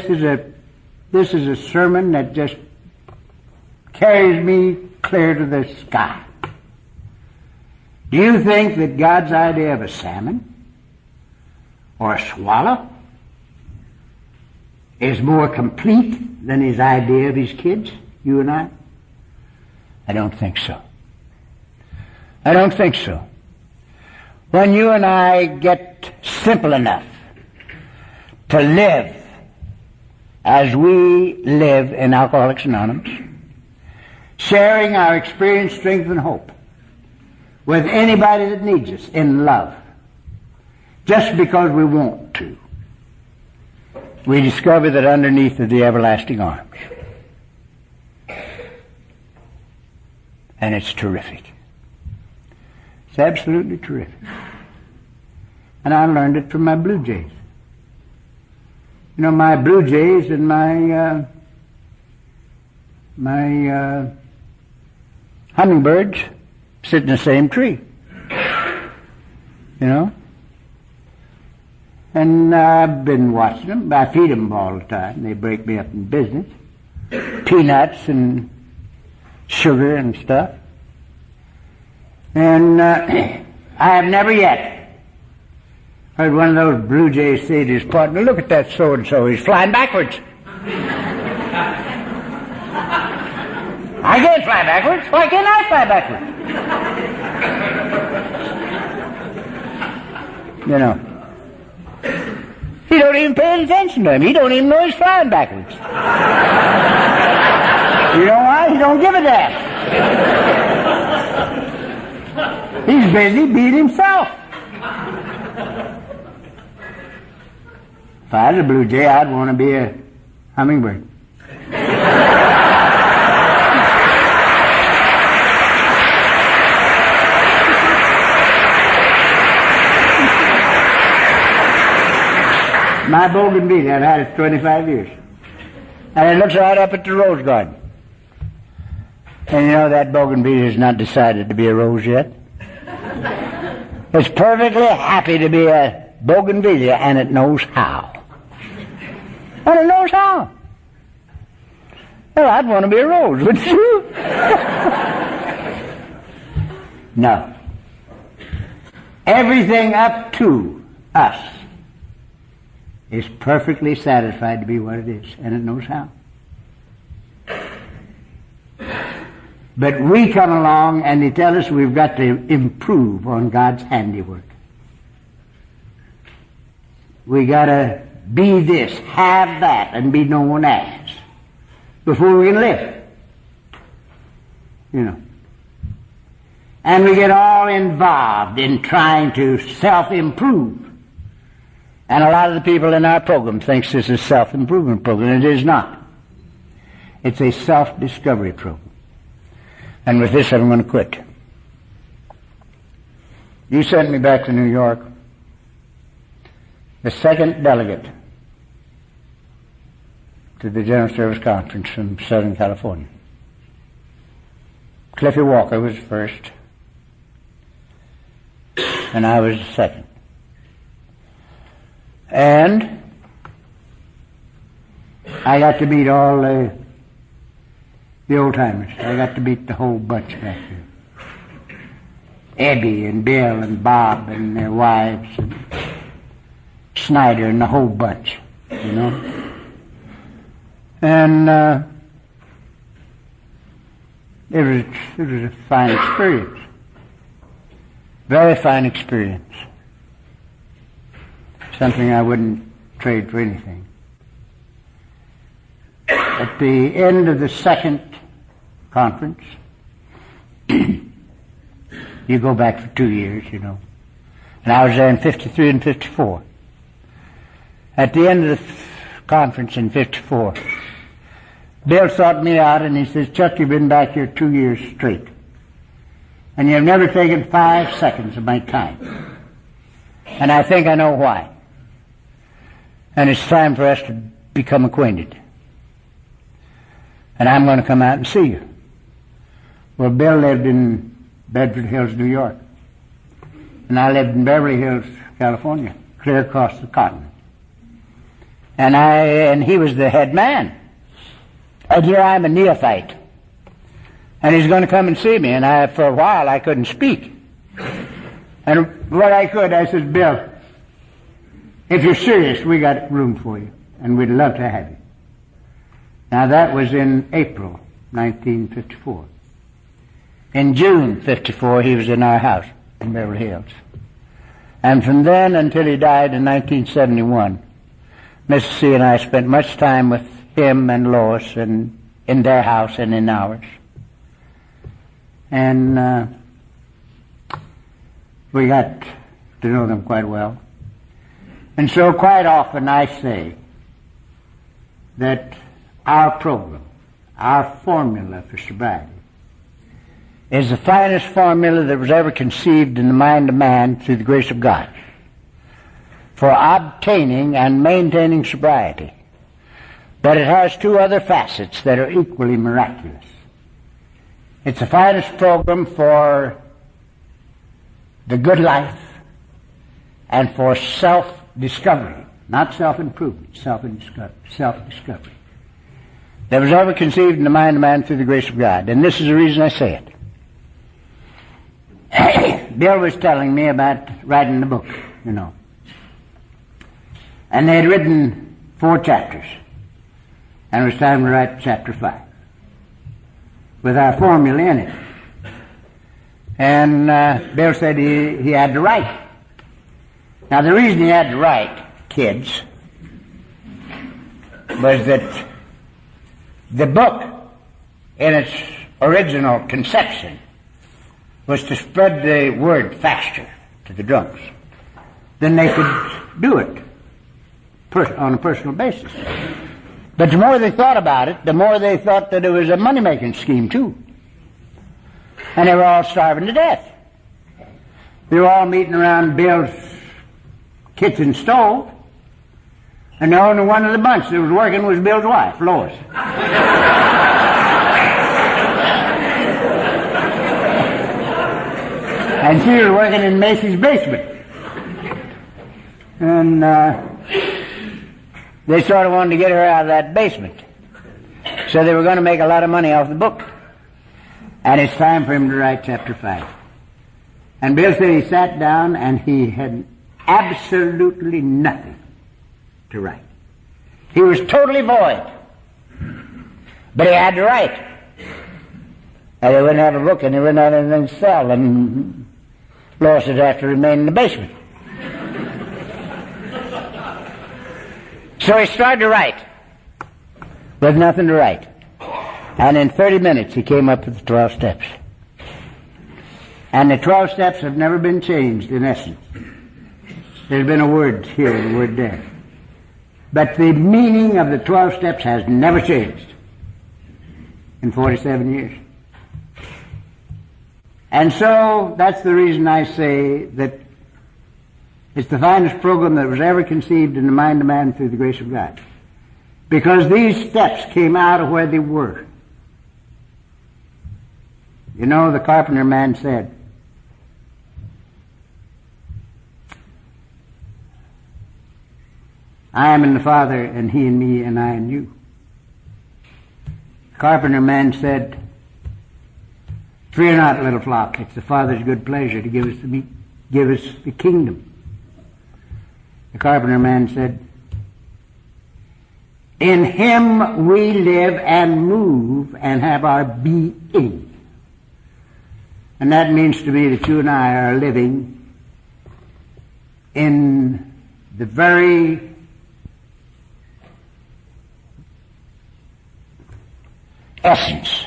is a sermon that just carries me clear to the sky. Do you think that God's idea of a salmon or a swallow is more complete than his idea of his kids, you and I? I don't think so. I don't think so. When you and I get simple enough to live as we live in Alcoholics Anonymous, sharing our experience, strength, and hope with anybody that needs us in love, just because we want to, we discover that underneath are the everlasting arms. And it's terrific. It's absolutely terrific. And I learned it from my blue jays. You know, my blue jays and my hummingbirds sit in the same tree. You know? And I've been watching them. I feed them all the time. They break me up in business. Peanuts and sugar and stuff. And I have never yet heard one of those blue jays say to his partner, "Look at that so-and-so, he's flying backwards." I can't fly backwards. Why can't I fly backwards? You know. He don't even pay attention to him. He don't even know he's flying backwards. You know why? He don't give a damn. He's busy being himself. If I was a blue jay, I'd want to be a hummingbird. My bougainvillea, I've had it 25 years. And it looks right up at the rose garden. And you know that bougainvillea has not decided to be a rose yet. It's perfectly happy to be a bougainvillea, and it knows how. And it knows how. Well, I'd want to be a rose, wouldn't you? No. Everything up to us is perfectly satisfied to be what it is, and it knows how. But we come along and they tell us we've got to improve on God's handiwork. We got to be this, have that, and be known as before we can live. You know. And we get all involved in trying to self-improve. And a lot of the people in our program thinks this is a self-improvement program. It is not. It's a self-discovery program. And with this, I'm going to quit. You sent me back to New York, the second delegate to the General Service Conference from Southern California. Cliffy Walker was first, and I was the second. And I got to meet all the old-timers. I got to meet the whole bunch back here. Eddie and Bill and Bob and their wives and Snyder and the whole bunch, you know. And it was a fine experience. Very fine experience. Something I wouldn't trade for anything. At the end of the second conference, you go back for 2 years, you know. And I was there in 53 and 54. At the end of the conference in 54, Bill sought me out and he says, Chuck, you've been back here 2 years straight. And you've never taken 5 seconds of my time. And I think I know why. And it's time for us to become acquainted. And I'm going to come out and see you. Well, Bill lived in Bedford Hills, New York. And I lived in Beverly Hills, California, clear across the continent. And he was the head man. And here I'm a neophyte. And he's going to come and see me. And for a while, I couldn't speak. And what I could, I said, Bill, if you're serious, we got room for you. And we'd love to have you. Now, that was in April 1954. In June 54, he was in our house in Beverly Hills. And from then until he died in 1971, Mrs. C. and I spent much time with him and Lois and in their house and in ours. And we got to know them quite well. And so quite often I say that our program, our formula for sobriety, is the finest formula that was ever conceived in the mind of man through the grace of God for obtaining and maintaining sobriety. But it has 2 other facets that are equally miraculous. It's the finest program for the good life and for self-discovery, not self-improvement, self-discovery, that was ever conceived in the mind of man through the grace of God. And this is the reason I say it. Bill was telling me about writing the book, you know. And they had written 4 chapters. And it was time to write chapter 5 with our formula in it. And Bill said he had to write. Now, the reason he had to write, kids, was that the book, in its original conception, was to spread the word faster to the drunks. Then they could do it on a personal basis. But the more they thought about it, the more they thought that it was a money-making scheme, too. And they were all starving to death. They were all meeting around Bill's kitchen stove, and the only one of the bunch that was working was Bill's wife, Lois. And she was working in Macy's basement. And they sort of wanted to get her out of that basement. So they were going to make a lot of money off the book. And it's time for him to write chapter 5. And Bill said he sat down and he had absolutely nothing to write. He was totally void. But he had to write. And they wouldn't have a book and they wouldn't have anything to sell. And Lois would have to remain in the basement. So he started to write. With nothing to write. And in 30 minutes he came up with the 12 steps. And the 12 steps have never been changed in essence. There's been a word here and a word there. But the meaning of the 12 steps has never changed in 47 years. And so that's the reason I say that it's the finest program that was ever conceived in the mind of man through the grace of God. Because these steps came out of where they were. You know, the carpenter man said, I am in the Father, and He in me, and I in you. The carpenter man said, fear not, little flock, it's the Father's good pleasure to give us the kingdom. The carpenter man said, in Him we live and move and have our being. And that means to me that you and I are living in the very essence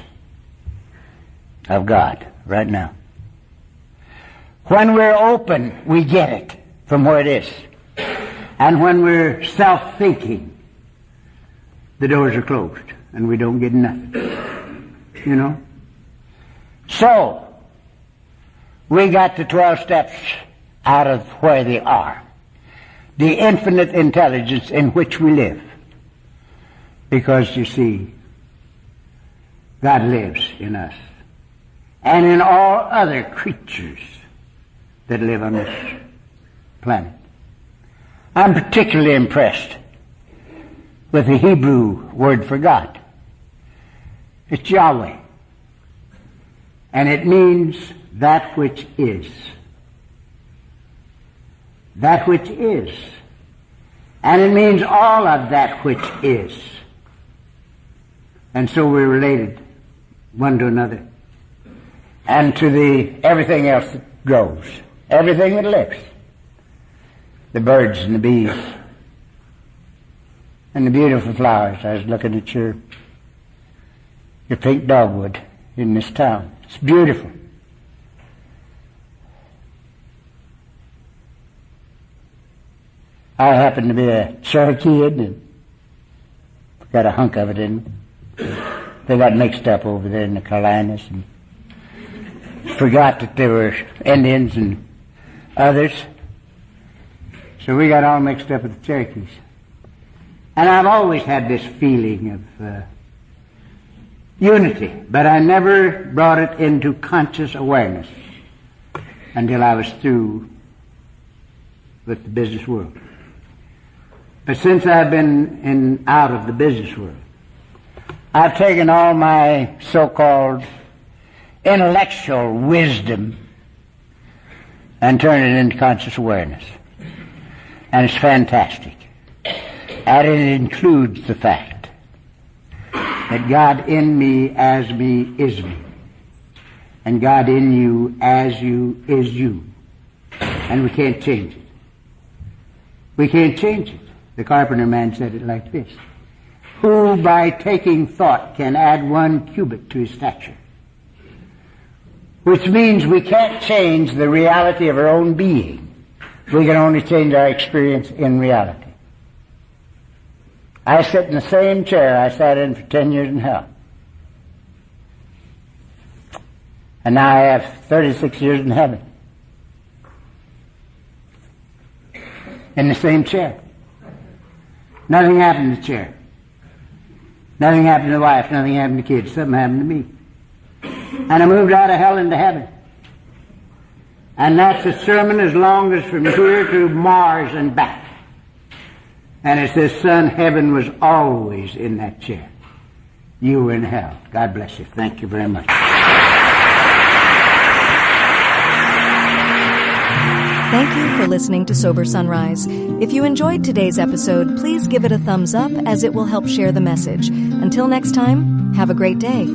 of God right now. When we're open, we get it from where it is. And when we're self-thinking, the doors are closed and we don't get nothing. You know? So, we got the 12 steps out of where they are. The infinite intelligence in which we live. Because, you see, God lives in us. And in all other creatures that live on this planet. I'm particularly impressed with the Hebrew word for God. It's Yahweh. And it means that which is. That which is. And it means all of that which is. And so we're related one to another. And to everything else that grows. Everything that lives. The birds and the bees. And the beautiful flowers. I was looking at your pink dogwood in this town. It's beautiful. I happen to be a Cherokee and got a hunk of it in. They got mixed up over there in the Carolinas and forgot that there were Indians and others. So we got all mixed up with the Cherokees. And I've always had this feeling of unity, but I never brought it into conscious awareness until I was through with the business world. But since I've been out of the business world, I've taken all my so-called intellectual wisdom and turned it into conscious awareness. And it's fantastic. And it includes the fact that God in me, as me, is me. And God in you, as you, is you. And we can't change it. We can't change it. The carpenter man said it like this. Who by taking thought can add 1 cubit to his stature? Which means we can't change the reality of our own being. We can only change our experience in reality. I sit in the same chair I sat in for 10 years in hell. And now I have 36 years in heaven. In the same chair. Nothing happened to the chair. Nothing happened to the wife. Nothing happened to kids. Something happened to me. And I moved out of hell into heaven. And that's a sermon as long as from here to Mars and back. And it says, son, heaven was always in that chair. You were in hell. God bless you. Thank you very much. Thank you for listening to Sober Sunrise. If you enjoyed today's episode, please give it a thumbs up as it will help share the message. Until next time, have a great day.